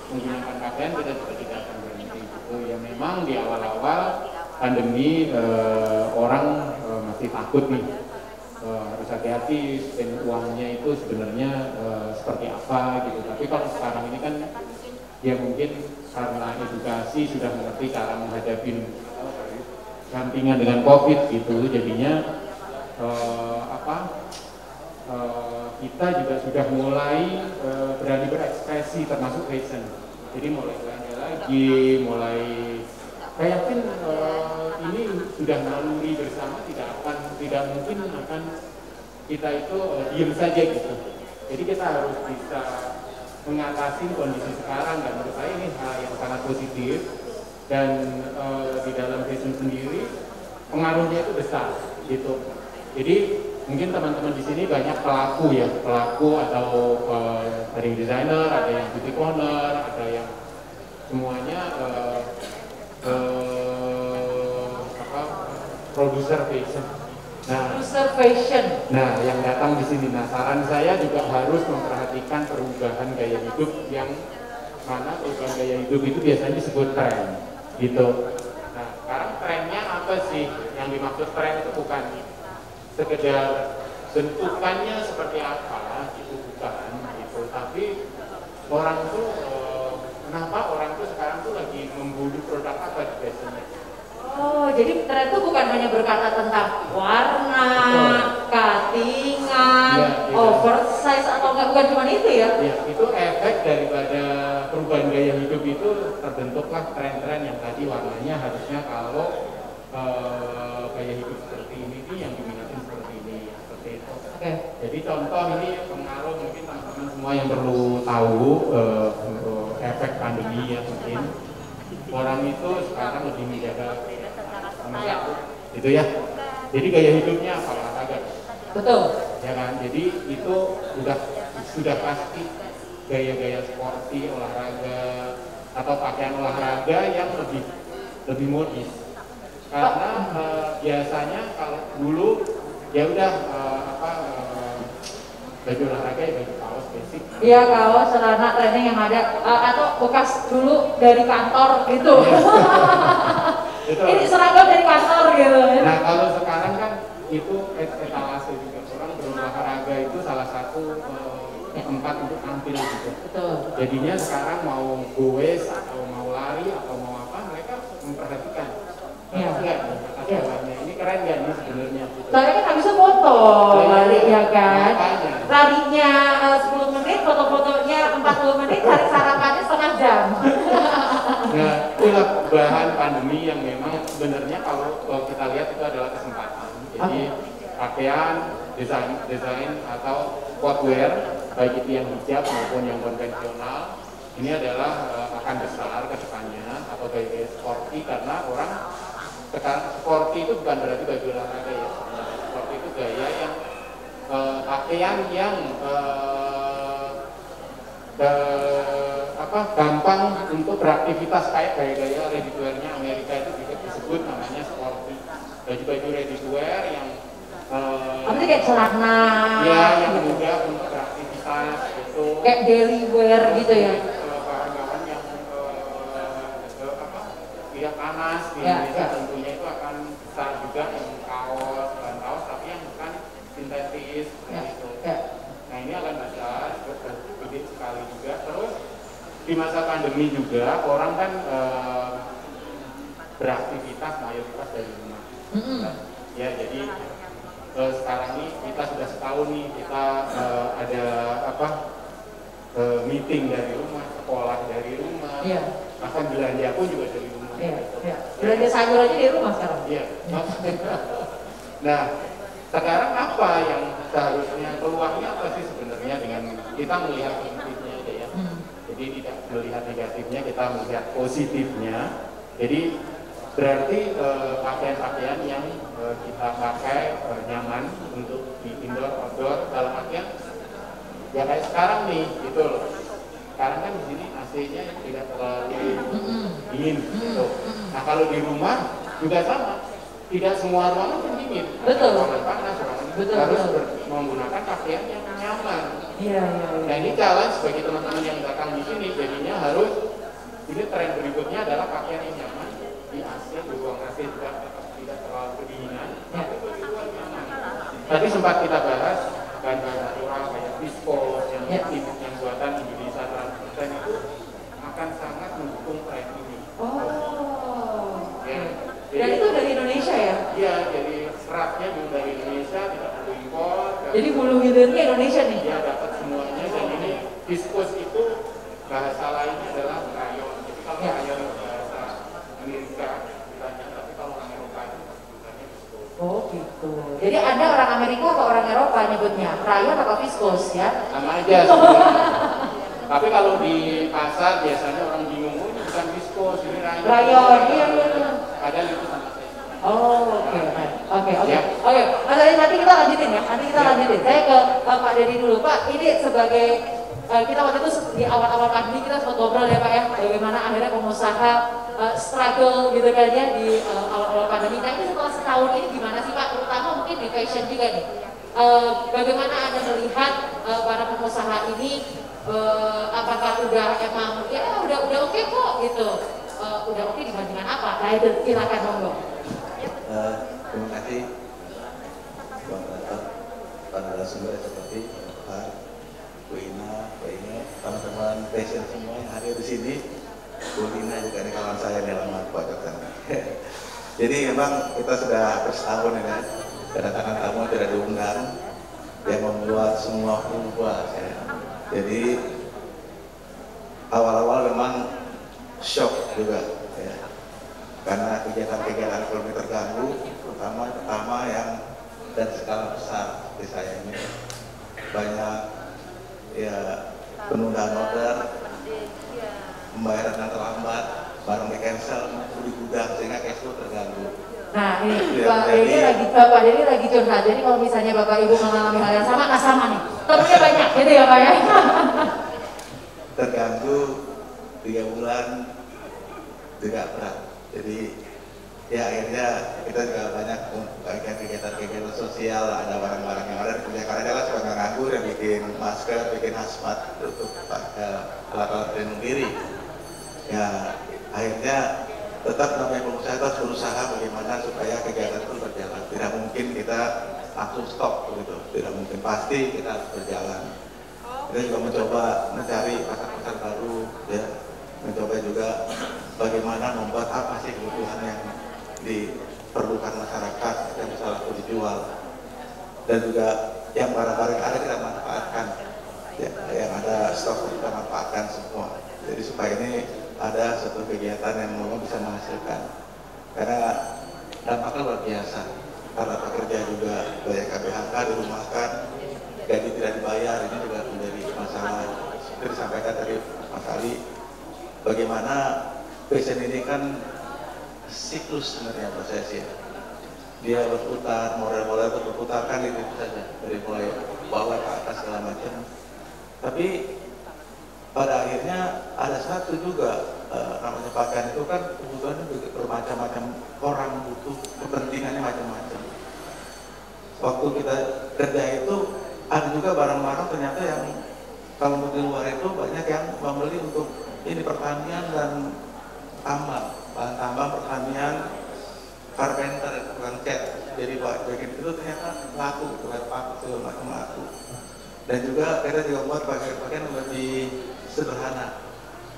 menggunakan pakaian, kita juga tidak akan berhenti gitu. Ya memang di awal-awal pandemi orang masih takut nih, harus hati-hati spend uangnya itu sebenarnya seperti apa gitu. Tapi kalau sekarang ini kan ya mungkin karena edukasi sudah mengerti cara menghadapi sampingan dengan COVID gitu, jadinya kita juga sudah mulai berani berekspresi termasuk fashion. Jadi mulai belanja lagi, mulai saya yakin ini sudah naluri bersama, tidak mungkin akan kita itu diam saja gitu. Jadi kita harus bisa mengatasi kondisi sekarang, dan menurut saya ini hal yang sangat positif, dan di dalam fashion sendiri pengaruhnya itu besar gitu. Jadi mungkin teman-teman di sini banyak pelaku atau wedding designer, ada yang beauty corner, ada yang semuanya produser fashion. Nah, yang datang di sini, nah saran saya juga harus memperhatikan perubahan gaya hidup, yang mana perubahan gaya hidup itu biasanya disebut tren gitu. Nah, sekarang trennya apa sih? Yang dimaksud tren itu bukan sekedar bentukannya seperti apa itu bukan gitu, tapi orang tuh kenapa orang tuh sekarang tuh lagi memburu produk apa di fashionnya. Oh, jadi tren itu bukan hanya berkata tentang warna, cuttingan, ya, oversize atau enggak, bukan cuma itu ya? Ya, itu efek daripada perubahan gaya hidup itu terbentuklah tren-tren yang tadi warnanya harusnya kalau gaya hidup seperti ini yang diminati seperti ini, seperti itu. Okay. Jadi contoh ini pengaruh mungkin teman-teman semua yang perlu tahu efek pandemi ya mungkin orang itu sekarang lebih menjaga itu ya. Jadi gaya hidupnya apa olahraga. Betul. Ya kan. Jadi itu sudah pasti gaya-gaya sporty olahraga atau pakaian olahraga yang lebih modis. Karena biasanya kalau dulu ya udah baju olahraga ya baju kaos basic. Iya, kaos, celana, training yang ada atau bekas dulu dari kantor gitu. Ini seragam dari kantor gitu. Nah kalau sekarang kan itu etalase juga, orang berolahraga itu salah satu tempat untuk tampil gitu. Betul. Jadinya sekarang mau goes atau mau lari atau mau apa, mereka memperhatikan. Enggak nih, ini keren gak nih sebenarnya? Saya kan habisnya foto, lari ya kan? Larinya 10 menit, foto-fotonya 40 menit, cari sarapannya setengah jam. Nah, itulah bahan pandemi yang memang sebenarnya kalau kita lihat itu adalah kesempatan. Jadi pakaian, desain atau workwear, baik itu yang hijab maupun yang konvensional, ini adalah akan besar ke depannya atau gaya sporty karena orang sekarang sporty itu bukan berarti baju olahraga ya. Sporty itu gaya yang pakaian yang gampang untuk beraktivitas kayak gaya-gaya ready to wear-nya Amerika itu juga disebut namanya sporty. Baju-baju ready to wear yang apa kayak celana ya yang mudah untuk beraktivitas gitu. Kayak daily wear gitu ya. Bahan-bahan yang dia panas di Indonesia tentunya itu akan besar juga yang kaos, bahan kaos tapi yang bukan sintetis gitu. Nah ini akan besar, gede sekali juga. Terus di masa pandemi juga orang kan beraktivitas mayoritas dari rumah. Ya jadi sekarang ini kita sudah setahun nih kita ada meeting dari rumah, sekolah dari rumah, bahkan belanja pun juga dari rumah. Belanja sayur aja di rumah sekarang. Iya. Nah sekarang apa yang seharusnya peluangnya apa sih sebenarnya dengan kita melihat positifnya aja ya. Jadi tidak melihat negatifnya, kita melihat positifnya. Jadi berarti pakaian-pakaian yang kita pakai nyaman untuk di indoor, outdoor, dalam artian ya kayak sekarang nih gitu loh. Sekarang kan di sini AC-nya tidak terlalu dingin gitu. Nah kalau di rumah juga sama, tidak semua ruangan kan dingin. Betul. Ruangan panas, ruangan harus menggunakan pakaian yang nyaman. Iya. Nah ini challenge bagi teman-teman yang datang di sini, jadinya harus ini tren berikutnya adalah pakaian yang nyaman di AC, di ruang AC juga tidak terlalu kedinginan, tapi bagi luar nyaman. Tadi sempat kita bahas bahan-bahan natural kayak viskos yang buatan Indonesia 100% itu akan sangat mendukung tren ini. Dan itu dari Indonesia ya? Iya, jadi seratnya dari Indonesia, tidak perlu impor. Jadi bulu hilirnya Indonesia nih? Iya, dapat semuanya. Dan ini viskos itu bahasa lainnya adalah rayon. Jadi kalau rayon bahasa Amerika bilangnya, tapi kalau orang Eropa itu bilangnya viskos. Oh gitu. Jadi Anda orang Amerika atau orang Eropa nyebutnya? Rayon atau viskos ya? Sama aja sebenarnya. Tapi kalau di pasar biasanya orang bingung, oh ini bukan viskos, ini rayon. Rayon, iya. Padahal itu sama saja. Oh, oke. Mas Adi, nanti kita lanjutin ya. Saya ke Pak Dedi dulu. Pak, ini sebagai kita waktu itu di awal-awal pandemi kita sempat ngobrol ya Pak ya, bagaimana akhirnya pengusaha struggle gitu kan ya di awal-awal pandemi. Nah ini setelah setahun ini gimana sih Pak? Terutama mungkin di fashion juga nih. Bagaimana Anda melihat para pengusaha ini? Apakah udah emang ya udah oke kok gitu? Udah oke dibandingkan apa? Nah itu silakan monggo. Terima kasih Bang Gatot, para fashion semua yang hadir di sini. Bu Lina juga nih kawan saya di alamat pojok sana. Jadi memang kita sudah bersetahun ya kan, kedatangan tamu tidak diundang, yang membuat semua berubah ya. Jadi awal-awal memang shock juga ya, karena kegiatan-kegiatan ekonomi terganggu, pertama yang dan skala besar seperti saya ini banyak ya penundaan order, pembayaran yang terlambat, barang di cancel, di gudang sehingga cash flow terganggu. Nah ini Ya, Bapak Denny lagi curhat. Jadi kalau misalnya Bapak Ibu mengalami hal yang sama, nggak sama nih. Temennya banyak gitu ya Pak ya. Terganggu 3 bulan juga berat. Jadi ya akhirnya kita juga banyak membagikan kegiatan-kegiatan sosial, ada barang-barang yang ada dikerjakan adalah sebagai nganggur yang bikin masker, bikin hazmat untuk alat-alat pelindung diri. Ya akhirnya tetap namanya pengusaha harus berusaha bagaimana supaya kegiatan itu berjalan. Tidak mungkin kita langsung stop begitu, tidak mungkin, pasti kita harus berjalan. Kita juga mencoba mencari pasar-pasar baru, ya, mencoba juga bagaimana membuat apa sih kebutuhan yang diperlukan masyarakat yang bisa laku dijual, dan juga yang barang-barang yang ada kita manfaatkan, ya, yang ada stok kita manfaatkan semua. Jadi supaya ini ada satu kegiatan yang memang bisa menghasilkan, karena dampaknya luar biasa. Para pekerja juga banyak PHK, dirumahkan, gaji tidak dibayar, ini juga menjadi masalah. Seperti disampaikan tadi Mas Ali, bagaimana fashion ini kan siklus sebenarnya prosesnya. Dia berputar, model-model berputar kan itu saja, dari mulai bawah ke atas segala macam. Tapi pada akhirnya ada satu juga namanya pakaian itu kan kebutuhannya bermacam-macam, orang butuh, kepentingannya macam-macam. Waktu kita kerja itu ada juga barang-barang ternyata yang kalau di luar itu banyak yang membeli untuk ini pertanian dan tambang, bahan tambang, pertanian, carpenter, tukang cat. Jadi bagian itu ternyata laku, tukang paku segala macam laku. Dan juga kita juga buat pakaian-pakaian yang lebih sederhana,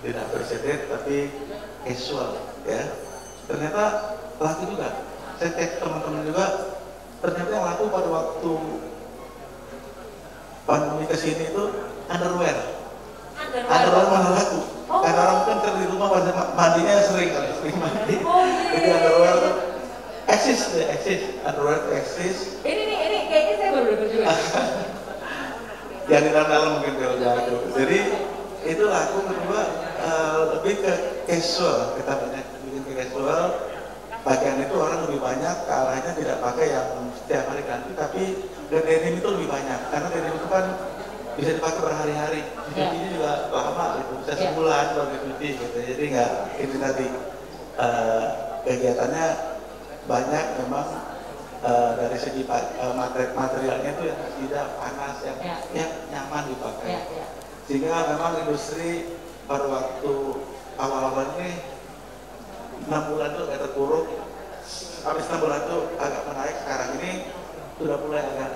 tidak bersedet tapi casual, ya. Ternyata laku juga. Saya cek teman-teman juga, ternyata yang laku pada waktu pandemi kesini itu underwear malah laku. Karena orang kan di rumah mandinya sering mandi. Jadi underwear tuh eksis, underwear tuh eksis. Ini kayaknya saya baru dengar juga. Yang di dalam mungkin kalau jago. Jadi itu laku. Kedua lebih ke casual, kita banyak bikin ke casual. Pakaian itu orang lebih banyak ke arahnya tidak pakai yang setiap hari ganti, tapi denim itu lebih banyak karena denim itu kan bisa dipakai berhari-hari. Ini juga lama gitu, bisa sebulan baru dicuci gitu. Jadi nggak ini tadi kegiatannya banyak memang. Dari segi materialnya itu yang tidak panas, yang nyaman dipakai. Sehingga memang industri pada waktu awal-awal ini 6 bulan itu agak terpuruk, habis 6 bulan itu agak menaik. Sekarang ini sudah mulai agak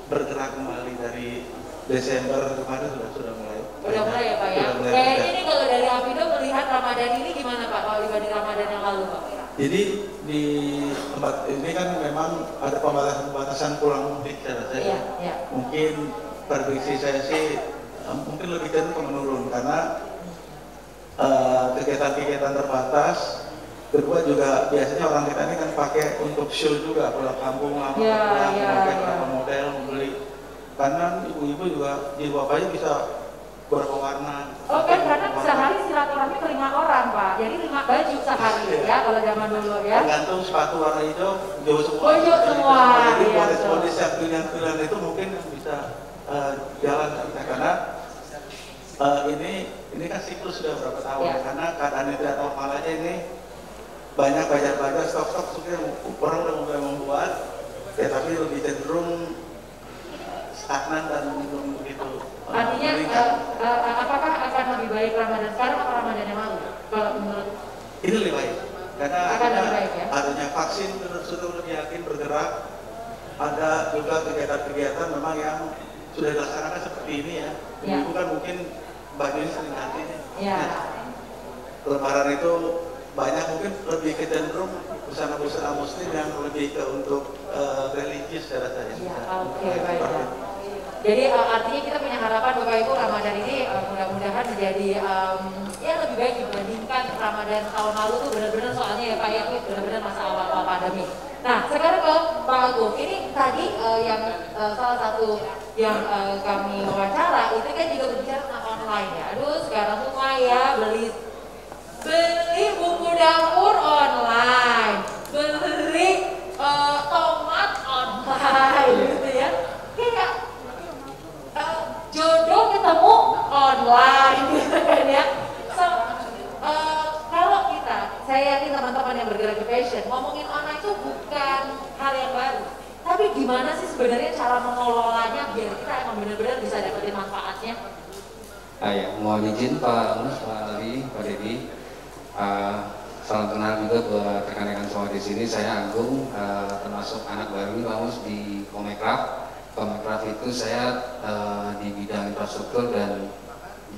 bergerak kembali. Dari Desember kemarin sudah mulai. Udah mulai ya Pak ya. Kayaknya ini kalau dari Apindo melihat Ramadan ini gimana Pak kalau dibanding Ramadan yang lalu Pak? Jadi di tempat ini kan memang ada pembatasan pulang mudik saya rasa. Mungkin prediksi saya sih mungkin lebih cenderung menurun karena kegiatan-kegiatan terbatas. Kedua juga biasanya orang kita ini kan pakai untuk show juga, pulang kampung, pakai berapa model membeli. Karena ibu-ibu juga jilbab aja bisa beberapa warna. Oke, karena sehari silaturahmi ke 5 orang Pak, jadi 5 baju sehari ya kalau zaman dulu ya. Tergantung sepatu warna hijau, hijau semua. Oh hijau semua. Jadi modis-modis yang pilihan-pilihan itu mungkin bisa jalan kita karena ini kan siklus sudah berapa tahun karena keadaan tidak normal aja ini banyak bajar-bajar stok-stok orang udah mulai membuat ya, tapi lebih cenderung stagnan dan belum begitu. Artinya apakah akan lebih baik Ramadan sekarang atau Ramadan yang lalu? Kalau menurut ini lebih baik karena adanya vaksin sudah lebih yakin bergerak. Ada juga kegiatan-kegiatan memang yang sudah dilaksanakan seperti ini ya. Ibu kan mungkin Mbak Dini sering nanti. Ya. Lebaran itu banyak mungkin lebih ke cenderung busana-busana muslim yang lebih ke untuk religius secara saya. Ya, oke, baik. Jadi artinya kita punya harapan Bapak Ibu Ramadan ini mudah-mudahan menjadi ya lebih baik dibandingkan Ramadan tahun lalu tuh benar-benar soalnya ya Pak ya itu benar-benar masa awal pandemi. Nah sekarang ke Pak Agung, ini tadi yang salah satu yang kami wawancara itu kan juga berbicara tentang online ya. Aduh sekarang tuh ya beli buku dapur online, beli tomat online gitu ya. Kayak jodoh ketemu online gitu kan ya. So, kalau kita, saya yakin teman-teman yang bergerak di fashion, ngomongin online itu bukan hal yang baru. Tapi gimana sih sebenarnya cara mengelolanya biar kita emang benar-benar bisa dapetin manfaatnya? Ya, mohon izin Pak Mus, Pak Ali, Pak Dedi. Salam kenal juga buat rekan-rekan semua di sini. Saya Agung, termasuk anak baru Pak Mus di Komekraf. Komekraf itu saya di bidang infrastruktur dan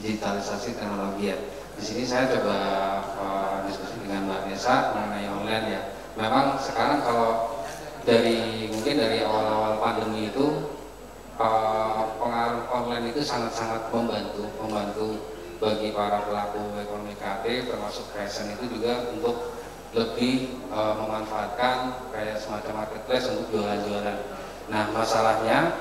digitalisasi teknologi ya. Di sini saya coba diskusi dengan Mbak Nesa mengenai online ya. Memang sekarang kalau mungkin dari awal-awal pandemi itu pengaruh online itu sangat-sangat membantu bagi para pelaku ekonomi kreatif termasuk fashion itu juga untuk lebih memanfaatkan kayak semacam marketplace untuk jualan-jualan. Nah masalahnya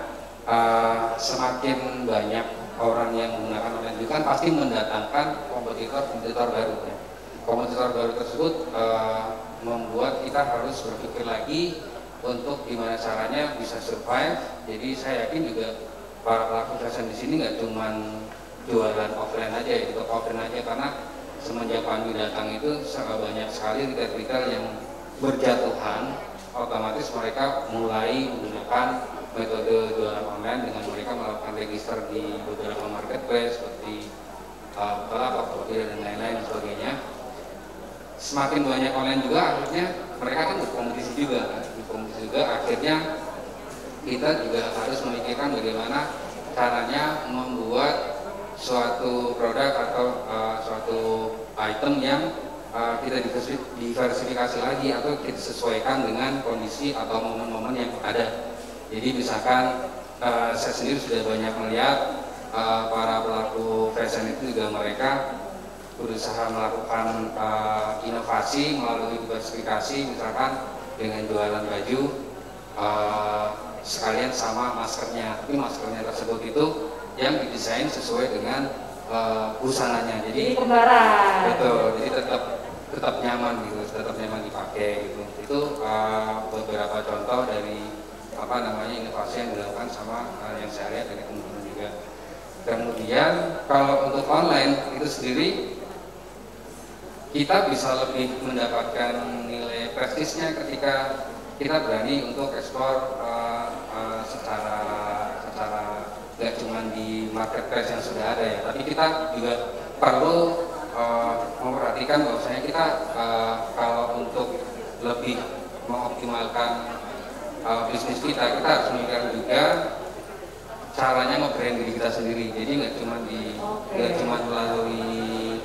semakin banyak orang yang menggunakan online itu kan pasti mendatangkan kompetitor baru ya. Kompetitor baru tersebut membuat kita harus berpikir lagi untuk gimana caranya bisa survive. Jadi saya yakin juga para pelaku fashion di sini nggak cuman jualan offline aja ya, gitu offline aja karena semenjak pandemi datang itu sangat banyak sekali retail-retail yang berjatuhan, otomatis mereka mulai menggunakan metode jualan online dengan mereka melakukan register di beberapa marketplace seperti Tokopedia dan lain-lain sebagainya. Semakin banyak online juga akhirnya mereka kan berkompetisi juga akhirnya kita juga harus memikirkan bagaimana caranya membuat suatu produk atau suatu item yang kita diversifikasi lagi atau kita sesuaikan dengan kondisi atau momen-momen yang ada. Jadi misalkan saya sendiri sudah banyak melihat para pelaku fashion itu juga mereka berusaha melakukan inovasi melalui diversifikasi, misalkan dengan jualan baju sekalian sama maskernya, tapi maskernya tersebut itu yang didesain sesuai dengan busananya. Jadi kembaran. Betul. Jadi tetap nyaman gitu, tetap nyaman dipakai gitu. Itu beberapa contoh dari inovasi yang dilakukan sama yang saya lihat dari teman-teman juga. Kemudian kalau untuk online itu sendiri kita bisa lebih mendapatkan nilai prestisnya ketika kita berani untuk ekspor secara nggak cuma di marketplace yang sudah ada ya, tapi kita juga perlu memperhatikan bahwasanya kita kalau untuk lebih mengoptimalkan bisnis kita harus memikirkan juga caranya nge-brand diri kita sendiri. Jadi nggak cuma melalui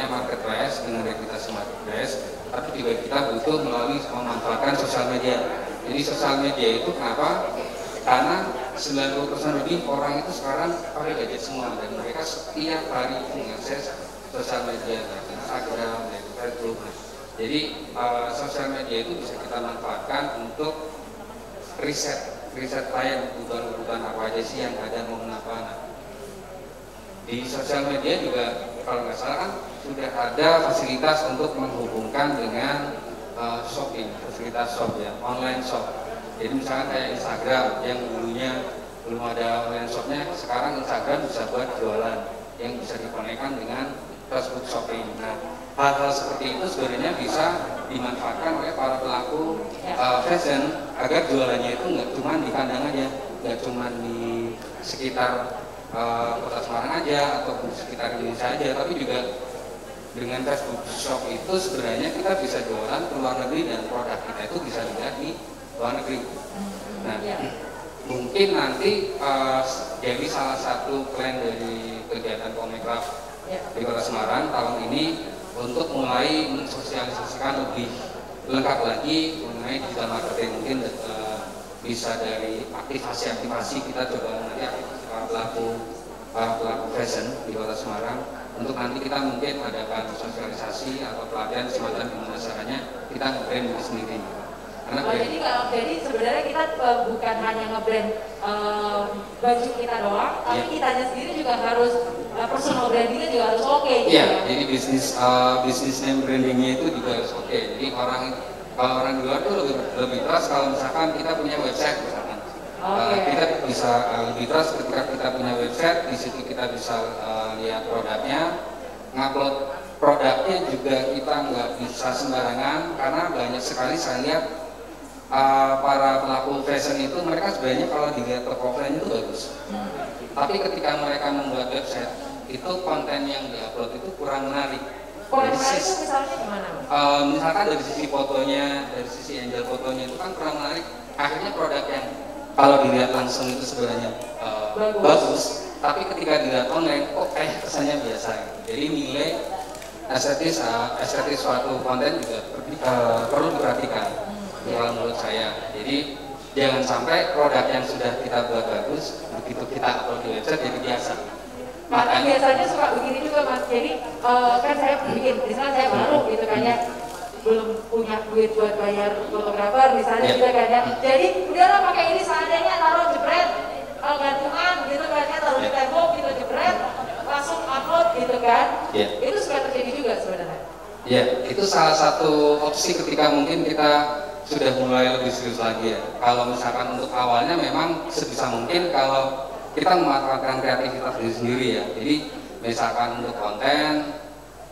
marketplace dengan rekrutasi marketplace, tapi juga kita butuh melalui memanfaatkan sosial media. Jadi sosial media itu kenapa? Karena 90% lebih orang itu sekarang pakai gadget semua dan mereka setiap hari mengakses sosial media, Instagram, Facebook. Jadi sosial media itu bisa kita manfaatkan untuk riset klien, kebutuhan apa aja sih yang ada, momen apa. Di sosial media juga kalau nggak salah kan sudah ada fasilitas untuk menghubungkan dengan shopping, fasilitas shop ya, online shop. Jadi misalkan kayak Instagram yang dulunya belum ada online shopnya, sekarang Instagram bisa buat jualan yang bisa dikonekkan dengan Facebook Shopping. Nah, hal-hal seperti itu sebenarnya bisa dimanfaatkan oleh para pelaku fashion agar jualannya itu nggak cuma di kandang aja, nggak cuma di sekitar Kota Semarang aja atau di sekitar Indonesia aja, tapi juga dengan Facebook Shop itu sebenarnya kita bisa jualan ke luar negeri dan produk kita itu bisa dilihat di luar negeri. Nah, mungkin nanti jadi salah satu plan dari kegiatan Komecraft di Kota Semarang tahun ini untuk mulai mensosialisasikan lebih lengkap lagi mengenai digital marketing. Mungkin bisa dari aktivasi-aktivasi kita coba nanti pelaku fashion di Kota Semarang untuk nanti kita mungkin adakan sosialisasi atau pelatihan semacam gimana caranya kita nge-brand diri sendiri. Karena jadi sebenarnya kita bukan hanya nge-brand baju kita doang, tapi kitanya sendiri juga harus personal brandingnya juga harus oke. Iya, jadi bisnis name brandingnya itu juga harus oke. Jadi kalau orang di luar tuh lebih trust kalau misalkan kita punya website misalkan. Kita bisa lebih trust ketika kita punya website, di situ kita bisa lihat produknya, ngupload produknya juga kita nggak bisa sembarangan karena banyak sekali saya lihat para pelaku fashion itu mereka sebenarnya kalau dilihat toko offline itu bagus, tapi ketika mereka membuat website itu konten yang diupload itu kurang menarik. Kurang menarik itu misalnya gimana? Misalkan dari sisi fotonya, dari sisi angel fotonya itu kan kurang menarik. Akhirnya produk yang kalau dilihat langsung itu sebenarnya bagus, tapi ketika dilihat online kok kesannya biasa. Jadi nilai estetis suatu konten juga perlu diperhatikan. Kalau menurut saya, jadi jangan sampai produk yang sudah kita buat bagus begitu kita upload di website jadi biasa. Karena biasanya suka begini juga Mas. Jadi kan saya bikin, misalnya saya baru gitu kan ya, belum punya duit buat bayar fotografer misalnya gitu kan ya. Jadi udahlah pakai ini seadanya, taruh jebret gantungan gitu kan ya, taruh di tembok gitu jebret, langsung upload gitu kan. Itu suka terjadi juga sebenarnya. Ya, itu salah satu opsi ketika mungkin kita sudah mulai lebih serius lagi ya. Kalau misalkan untuk awalnya memang sebisa mungkin kalau kita memanfaatkan kreativitas diri sendiri ya. Jadi misalkan untuk konten,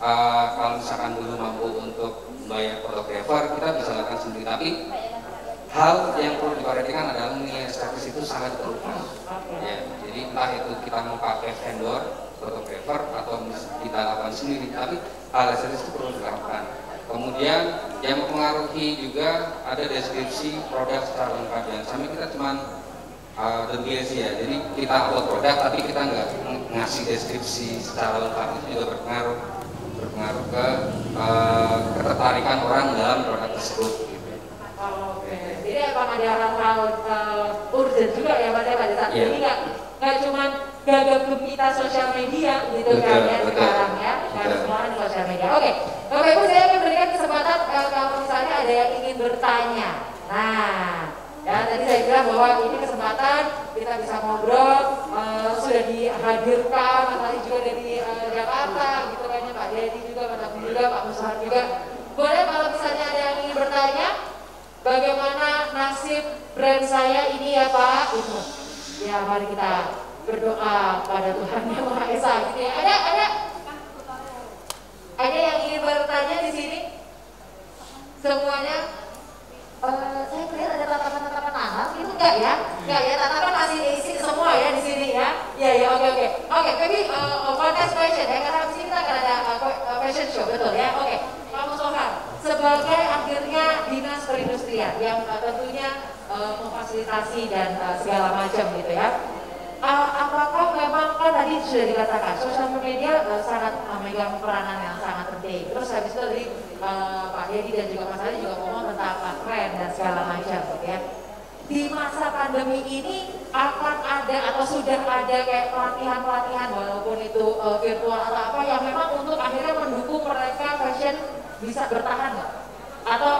kalau misalkan dulu mampu untuk membayar fotografer, kita bisa lakukan sendiri. Tapi hal yang perlu diperhatikan adalah nilai estetis itu sangat berubah. Ya, jadi entah itu kita mau pakai vendor, fotografer atau kita lakukan sendiri, tapi hal estetis itu perlu dilakukan. Kemudian yang mempengaruhi juga ada deskripsi produk secara lengkap ya. Sampai kita cuman sih ya, jadi kita upload produk tapi kita nggak ngasih deskripsi secara lengkap, itu juga berpengaruh ke ketertarikan orang dalam produk tersebut. Jadi emang ada hal-hal urgent juga ya pada saat ini, nggak cuma gagap kita sosial media gitu kan ya sekarang ya, karena semua di sosial media. Oke, Bapak Ibu, saya akan berikan kesempatan kalau misalnya ada yang ingin bertanya. Nah, ya tadi saya bilang bahwa ini kesempatan kita bisa ngobrol, sudah dihadirkan Mas Ali juga dari Jakarta gitu kan ya, Pak Dedi juga, Mas Abi juga, Pak Musahar juga. Boleh kalau misalnya ada yang ingin bertanya, bagaimana nasib brand saya ini ya Pak? Itu. Ya mari kita berdoa pada Tuhan Yang Maha Esa gitu ya. Ada yang ingin bertanya di sini? Semuanya? Saya melihat ada tatapan-tatapan tangan, itu enggak ya? Enggak ya, tatapan masih isi semua ya di sini ya? Ya, oke. Oke, maybe next question ya, karena di sini kita akan ada fashion show, betul ya? Oke, Pak Musahar, sebagai akhirnya dinas perindustrian yang tentunya memfasilitasi dan segala macam gitu ya. Apakah memang kan tadi sudah dikatakan sosial media sangat memegang peranan yang sangat penting. Terus habis itu tadi Pak Dedi dan juga Mas Ali juga ngomong tentang tren dan segala macam gitu ya. Di masa pandemi ini akan ada atau sudah ada kayak pelatihan-pelatihan walaupun itu virtual atau apa yang memang untuk akhirnya mendukung mereka fashion bisa bertahan nggak? Atau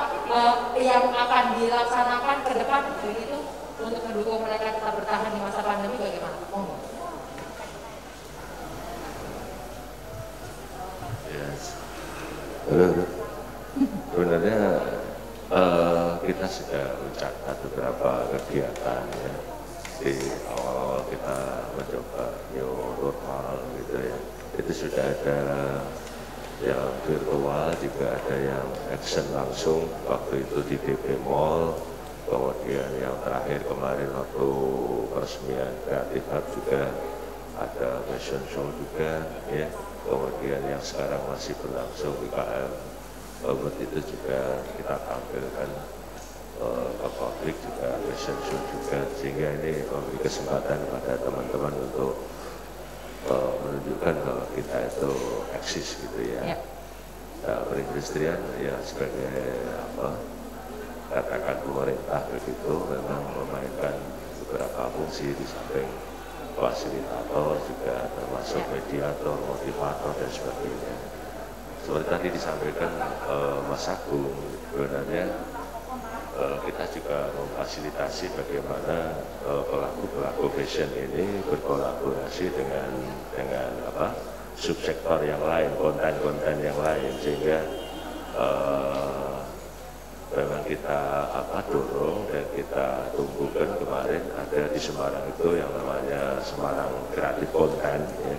yang akan dilaksanakan ke depan begitu untuk mendukung mereka tetap bertahan di masa pandemi bagaimana? Sebenarnya kita sudah mencatat beberapa kegiatan ya. Di awal-awal kita mencoba new normal gitu ya. Itu sudah ada yang virtual, juga ada yang action langsung waktu itu di DP Mall. Kemudian yang terakhir kemarin waktu peresmian Kreatif Hub juga ada fashion show juga ya. Kemudian yang sekarang masih berlangsung UKM itu juga kita tampilkan ke publik juga, fashion show juga, sehingga ini memberi kesempatan kepada teman-teman untuk menunjukkan bahwa kita itu eksis gitu ya. Nah, perindustrian ya sebagai katakan pemerintah begitu memang memainkan beberapa fungsi di samping fasilitator juga termasuk mediator, motivator dan sebagainya. Seperti tadi disampaikan Mas Agung, sebenarnya kita juga memfasilitasi bagaimana pelaku-pelaku fashion ini berkolaborasi dengan subsektor yang lain, konten-konten yang lain, sehingga memang kita dorong dan kita tumbuhkan. Kemarin ada di Semarang itu yang namanya Semarang Kreatif Konten ya.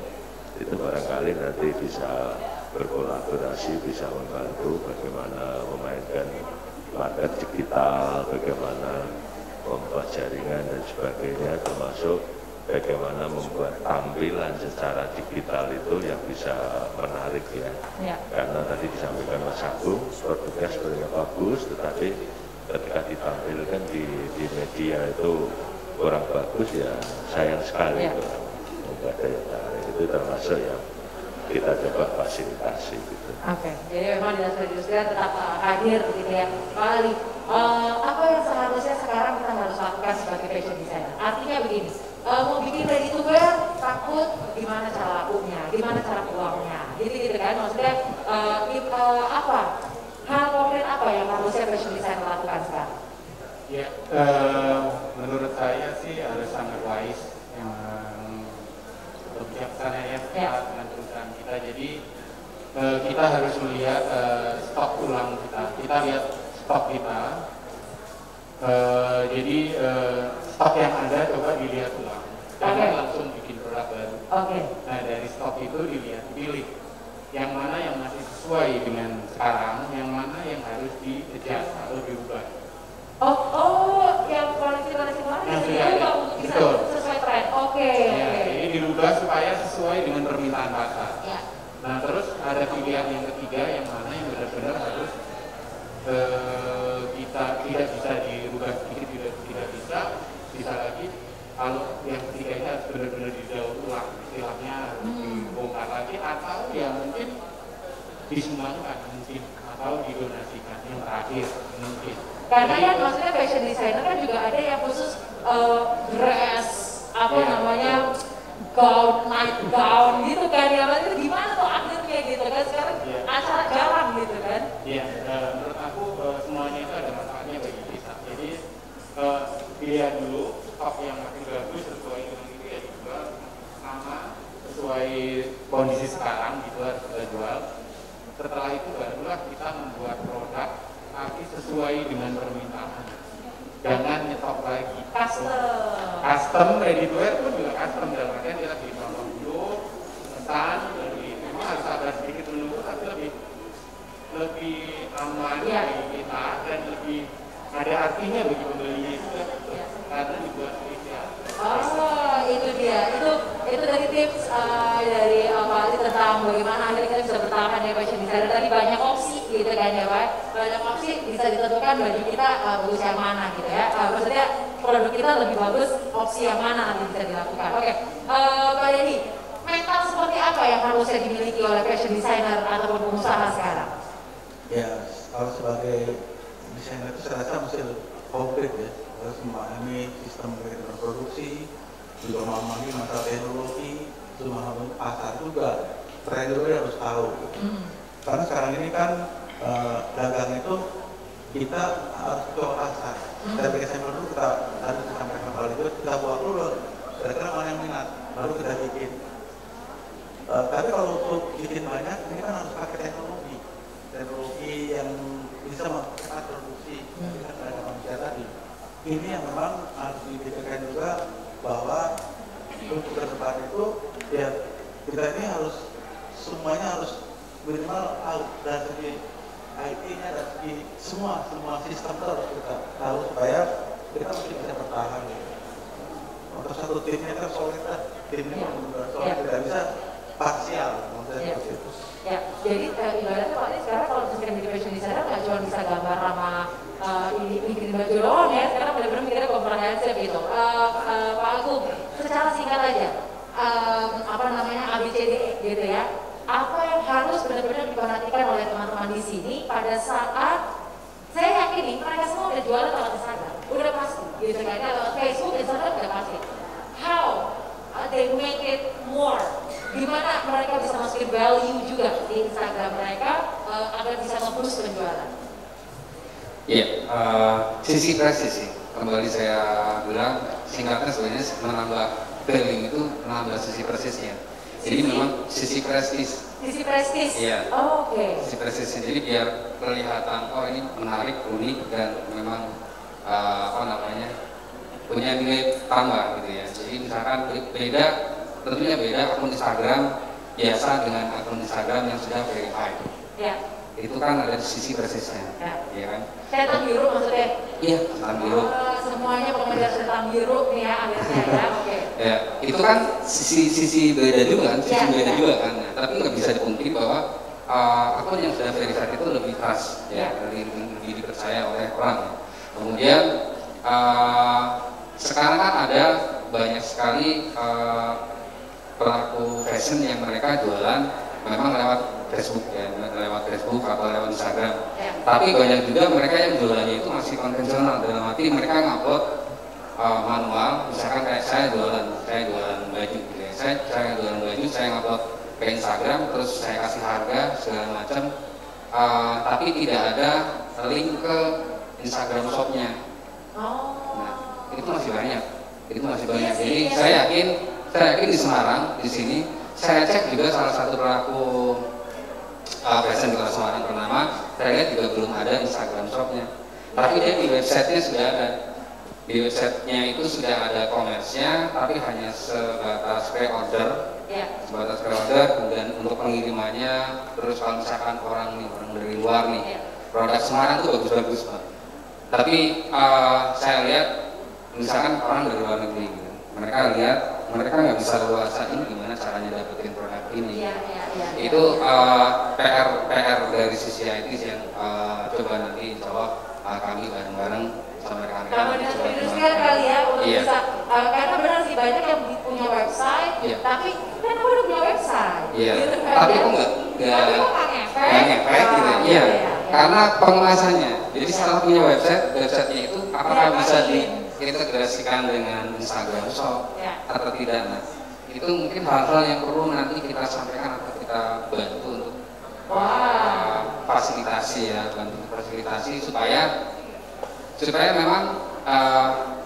Itu barangkali nanti bisa berkolaborasi, bisa membantu bagaimana memainkan market digital, bagaimana membuat jaringan dan sebagainya, termasuk bagaimana membuat tampilan secara digital itu yang bisa menarik ya. Karena tadi disampaikan Mas Agung, produknya sebenarnya bagus, tetapi ketika ditampilkan di media itu kurang bagus ya sayang sekali kurang membuat daya tarik. Itu termasuk yang kita coba fasilitasi gitu. Oke, jadi memang dinas perindustrian tetap hadir gitu ya. Pak Ali, apa yang seharusnya sekarang kita harus lakukan sebagai fashion designer? Artinya begini, mau bikin ready to wear takut gimana cara lakunya, gimana cara uangnya, gitu kan? Maksudnya apa hal konkret apa yang harusnya fashion designer lakukan sekarang? Ya, menurut saya sih harus sangat wise, bijaksana ya dengan perusahaan kita. Jadi kita harus melihat stok ulang kita. Kita lihat stok kita. Jadi stok yang ada coba dilihat ulang. Jangan langsung bikin produk baru. Nah dari stok itu dilihat, pilih yang mana yang masih sesuai dengan sekarang, yang mana yang harus di-adjust atau diubah. Yang koleksi-koleksi kemarin bisa sesuai tren. Jadi dirubah supaya sesuai dengan permintaan pasar. Nah terus ada pilihan yang ketiga, yang mana yang benar-benar harus kita tidak bisa dirubah sedikit, tidak bisa lagi. Kalau yang ketiga ini harus benar-benar didaur ulang, istilahnya harus dibongkar lagi, atau ya mungkin disumbangkan mungkin, atau didonasikan yang terakhir mungkin. Karena kan maksudnya fashion designer kan juga ada yang khusus dress, namanya gown, night gown gitu kan, ya itu gimana tuh akhirnya gitu kan, sekarang acara jarang gitu kan. Menurut aku semuanya itu ada manfaatnya bagi kita. Jadi pilihan dulu stok yang makin bagus sesuai dengan itu ya dijual, sama sesuai kondisi sekarang gitu harus kita jual. Setelah itu barulah kita membuat produk tapi sesuai dengan permintaan. Jangan nyetok lagi. Custom ready to wear pun juga custom, dalam artian kita bikin contoh dulu, pesan, memang harus sabar sedikit menunggu, tapi lebih aman bagi kita dan lebih ada artinya bagi pembelinya juga, karena dibuat spesial. Itu dia. Itu dari tips dari Pak Ali tentang bagaimana akhirnya kita bisa bertahan ya fashion designer. Tadi banyak opsi gitu kan ya Pak. Banyak opsi bisa ditentukan bagi kita bagus yang mana gitu ya. Maksudnya produk kita lebih bagus, opsi yang mana nanti bisa dilakukan. Pak Denny, mental seperti apa yang harusnya dimiliki oleh fashion designer ataupun pengusaha sekarang? Ya, kalau sebagai desainer itu saya rasa mesti konkret ya, harus memahami sistem produksi, juga memahami masalah teknologi, memahami pasar juga, tren juga harus tahu. Karena sekarang ini kan dagang itu kita harus ke pasar. Dari desainer dulu kita harus disampaikan hal itu, kita buat dulu, kira-kira mana yang minat, baru kita bikin. Tapi kalau untuk bikin banyak, ini kan harus pakai teknologi yang bisa mempercepat produksi. Kan ada manusia tadi. Ini yang memang harus dipikirkan juga, bahwa untuk ke depan itu ya kita ini harus semuanya harus minimal tahu dari segi IT-nya, dari segi semua sistem itu harus kita tahu supaya kita mesti bisa bertahan. Untuk satu timnya kan solid lah, timnya solid, tidak bisa parsial, maksudnya seperti itu. Jadi ibaratnya Pak ini sekarang kalau misalkan di fashion designer nggak cuma bisa gambar sama ini bikin baju pada saat saya yakin nih mereka semua udah jualan lewat Instagram, udah pasti gitu kan, lewat Facebook, Instagram udah pasti. How they make it more? Gimana mereka bisa masukin value juga di Instagram mereka agar bisa nge-boost penjualan? Iya, sisi prestis sih. Kembali saya bilang singkatnya sebenarnya menambah value itu menambah sisi prestisnya. Jadi memang sisi prestis. Sisi prestis. Iya. Oh, oke. Sisi prestisnya. Jadi biar kelihatan oh ini menarik, unik dan memang punya nilai tambah gitu ya. Jadi misalkan beda, tentunya beda akun Instagram biasa dengan akun Instagram yang sudah verified. Ya. Itu kan ada sisi prestisnya, ya kan? Centang biru maksudnya? Iya, centang biru. Semuanya pengejar centang biru nih ya akhirnya ya, oke. Ya, itu kan sisi beda juga kan, beda juga kan. Ya, tapi nggak bisa dipungkiri bahwa akun yang sudah verified itu lebih trust, ya, lebih dipercaya oleh orang. Kemudian sekarang kan ada banyak sekali pelaku fashion yang mereka jualan memang lewat Facebook ya, lewat Facebook atau lewat Instagram. Ya. Tapi banyak juga mereka yang jualannya itu masih konvensional, dalam arti mereka ngupload manual, misalkan kayak saya jualan baju gitu ya. Saya jualan baju, saya ngupload ke Instagram, terus saya kasih harga segala macam, tapi tidak ada link ke Instagram shopnya. Nah, itu masih banyak. Jadi saya yakin di Semarang di sini. Saya cek juga salah satu pelaku fashion di Kota Semarang bernama, saya lihat juga belum ada Instagram shopnya. Tapi dia di websitenya sudah ada. Di websitenya itu sudah ada komersnya, tapi hanya sebatas pre-order. Kemudian untuk pengirimannya, terus kalau misalkan orang dari luar nih, produk Semarang itu bagus-bagus Pak. Tapi saya lihat, misalkan orang dari luar negeri gitu, mereka nggak bisa luasain gimana caranya dapetin produk ini. Itu PR dari sisi IT yang coba nanti kami bareng-bareng sama rekan-rekan. Kamu diskusikan kali ya untuk bisa, karena benar sih banyak yang punya website, tapi kan aku udah punya website. Gitu, kan, tapi aku nggak ngefek gitu. Iya. Karena pengemasannya. Jadi setelah punya websitenya itu apakah bisa diintegrasikan dengan Instagram Shop atau tidak? Nah, itu mungkin hal-hal yang perlu nanti kita sampaikan atau kita bantu untuk fasilitasi supaya memang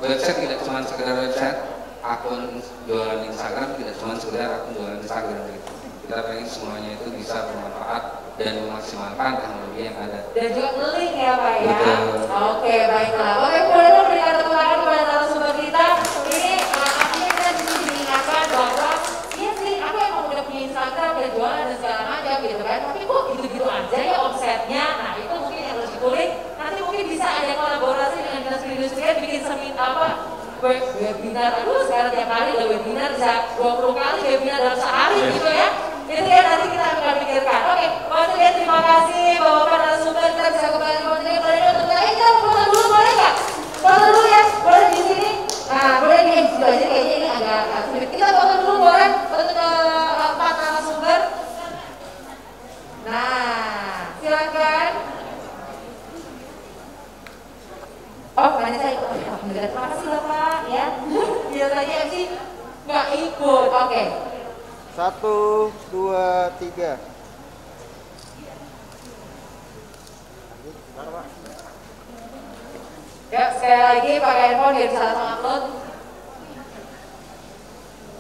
website tidak cuma sekedar website, akun jualan Instagram tidak cuma sekedar akun jualan Instagram gitu. Kita pengen semuanya itu bisa bermanfaat dan memaksimalkan teknologi yang ada. Dan juga nge-link ya Pak ya. Oke, baiklah. Oke, boleh dong berikan tepuk tangan kepada narasumber kita. Ini artinya kita disini diingatkan bahwa iya sih, aku emang udah punya Instagram, udah jualan dan segala macam gitu kan. Tapi kok gitu-gitu aja ya omsetnya. Nah itu mungkin yang harus dikulik. Nanti mungkin bisa ada kolaborasi dengan industri kan bikin webinar. Aduh sekarang tiap hari ada webinar, bisa 20 kali webinar dalam sehari gitu ya. Itu ya nanti kita akan pikirkan. Oke, Pak terima kasih Bapak narasumber, kita bisa kembali untuk kita foto dulu boleh nggak? Foto dulu ya, boleh di sini. Nah, boleh di situ aja kayaknya ini agak sulit. Kita foto dulu boleh untuk Pak narasumber. Nah, silakan. Oh, makanya saya ikut. Alhamdulillah, terima kasih Bapak ya. Biasanya MC nggak ikut. Oke. 1, 2, 3. Ya, sekali lagi pakai handphone biar bisa langsung upload.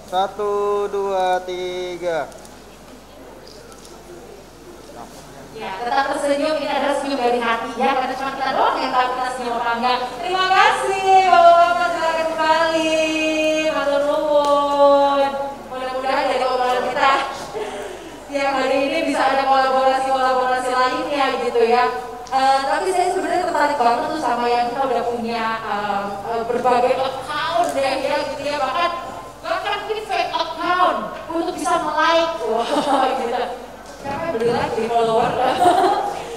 1, 2, 3. Ya, tetap tersenyum, ini adalah senyum dari hati ya, karena cuma kita doang yang tahu kita senyum apa enggak. Terima kasih Bapak-bapak, silakan kembali. Matur nuwun. Mudah-mudahan dari obrolan kita siang hari ini bisa ada kolaborasi lainnya gitu ya. Tapi saya sebenarnya tertarik banget tuh sama yang kita udah punya berbagai account deh ya gitu ya, bahkan mungkin fake account untuk bisa like, wah gitu. Karena beneran jadi follower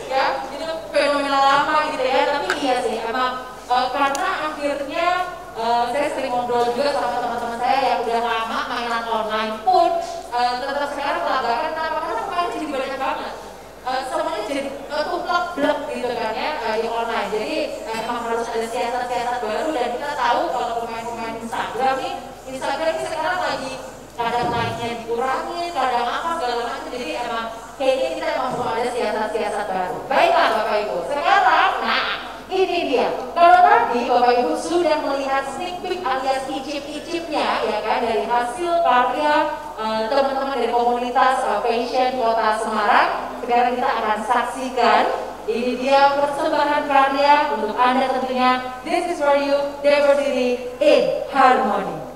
ya, itu fenomena lama gitu ya, tapi iya sih emang karena akhirnya saya sering ngobrol juga sama teman-teman saya yang udah lama mainan online pun tetap sekarang pelanggaran, karena kemarin jadi banyak banget semuanya jadi tuplak-blak lagi online. Jadi emang harus ada siasat-siasat baru, dan kita tahu kalau pemain-pemain Instagram nih, Instagram ini sekarang lagi kadang like-nya dikurangi, kadang apa segala macam. Jadi emang kayaknya kita emang perlu ada siasat-siasat baru. Baiklah Bapak Ibu, sekarang ini dia. Kalau tadi Bapak Ibu sudah melihat sneak peek alias icip-icipnya ya kan, dari hasil karya teman-teman dari komunitas fashion Kota Semarang. Sekarang kita akan saksikan, ini dia persembahan karya untuk Anda tentunya. This is for you, Diversity in Harmony.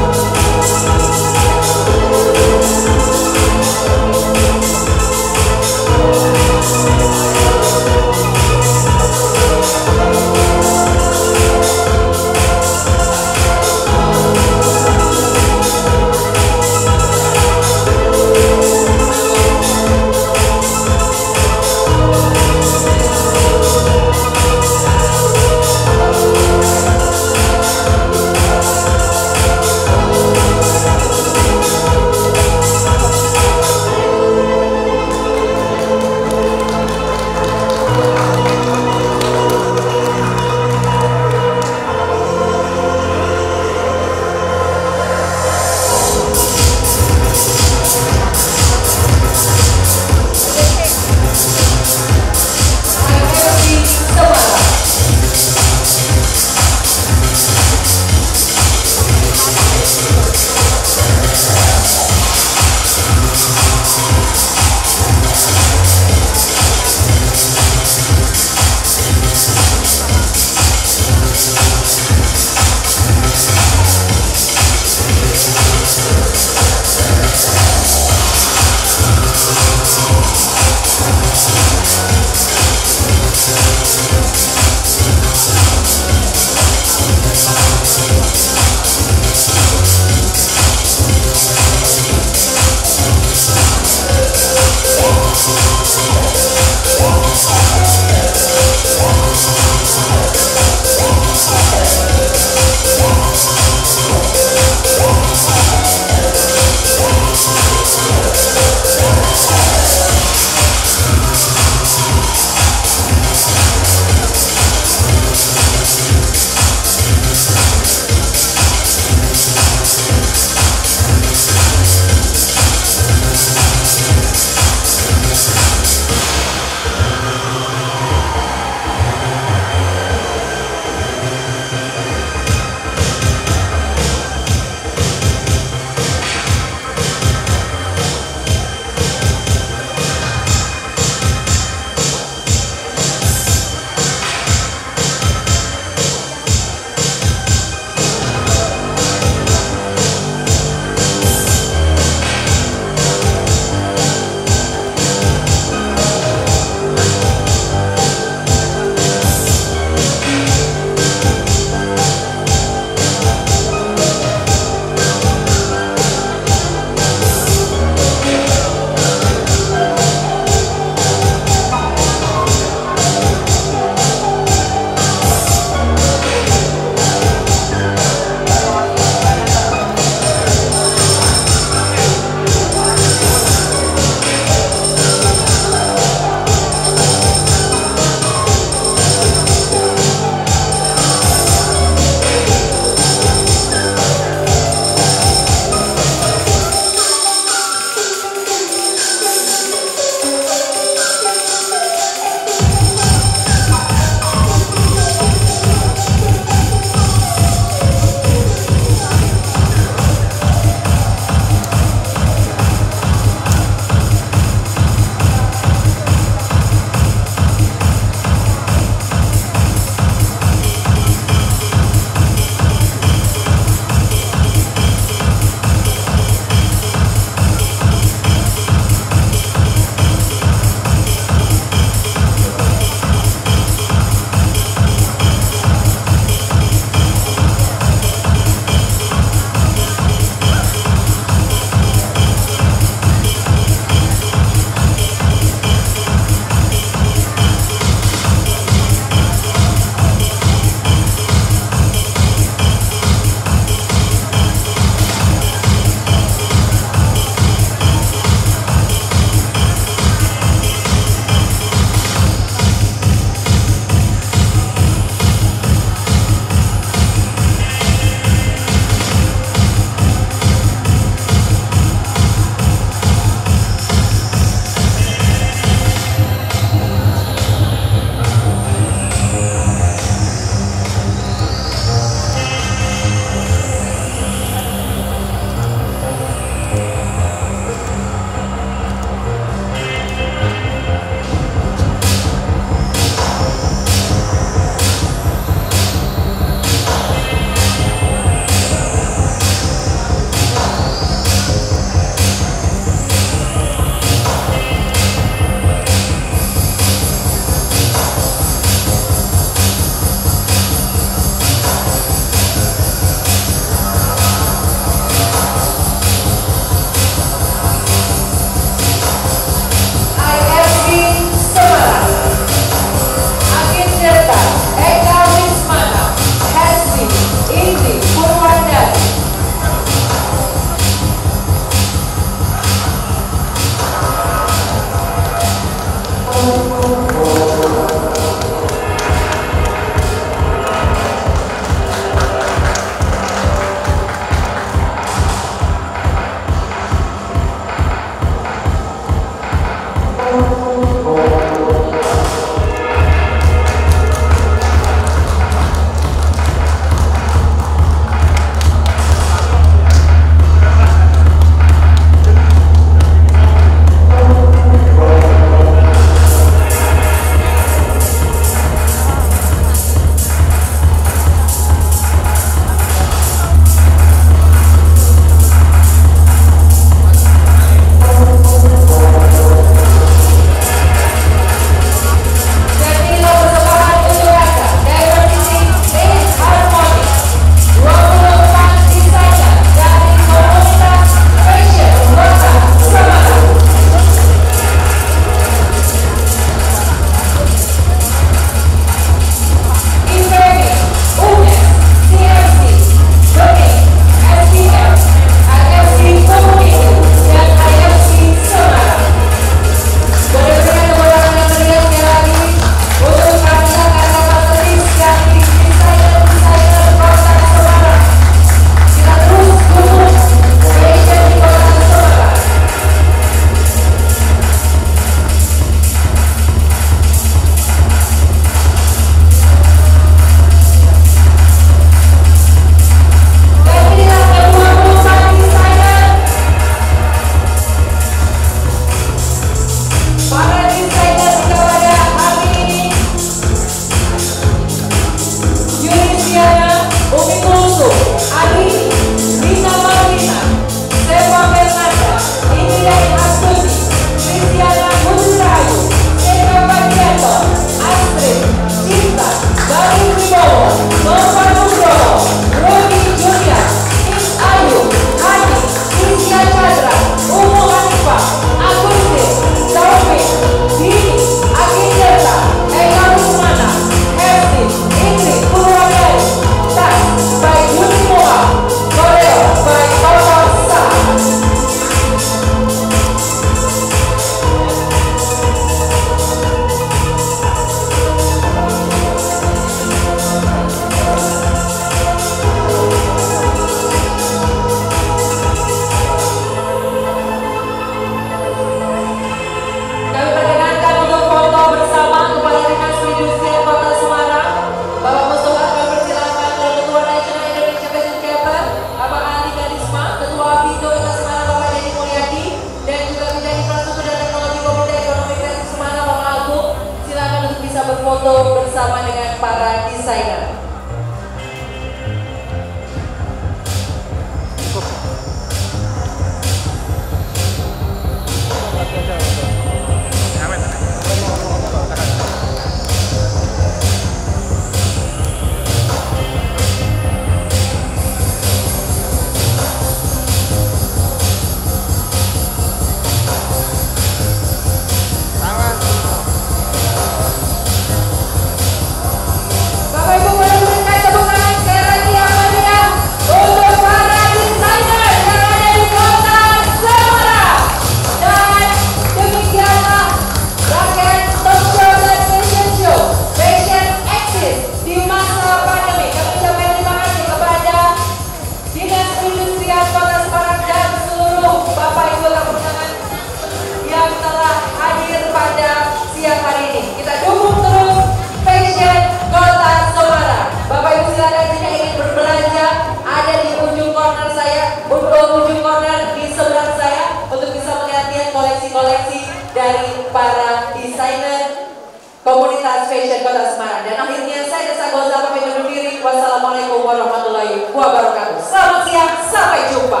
wabarakatuh. Selamat siang, sampai jumpa.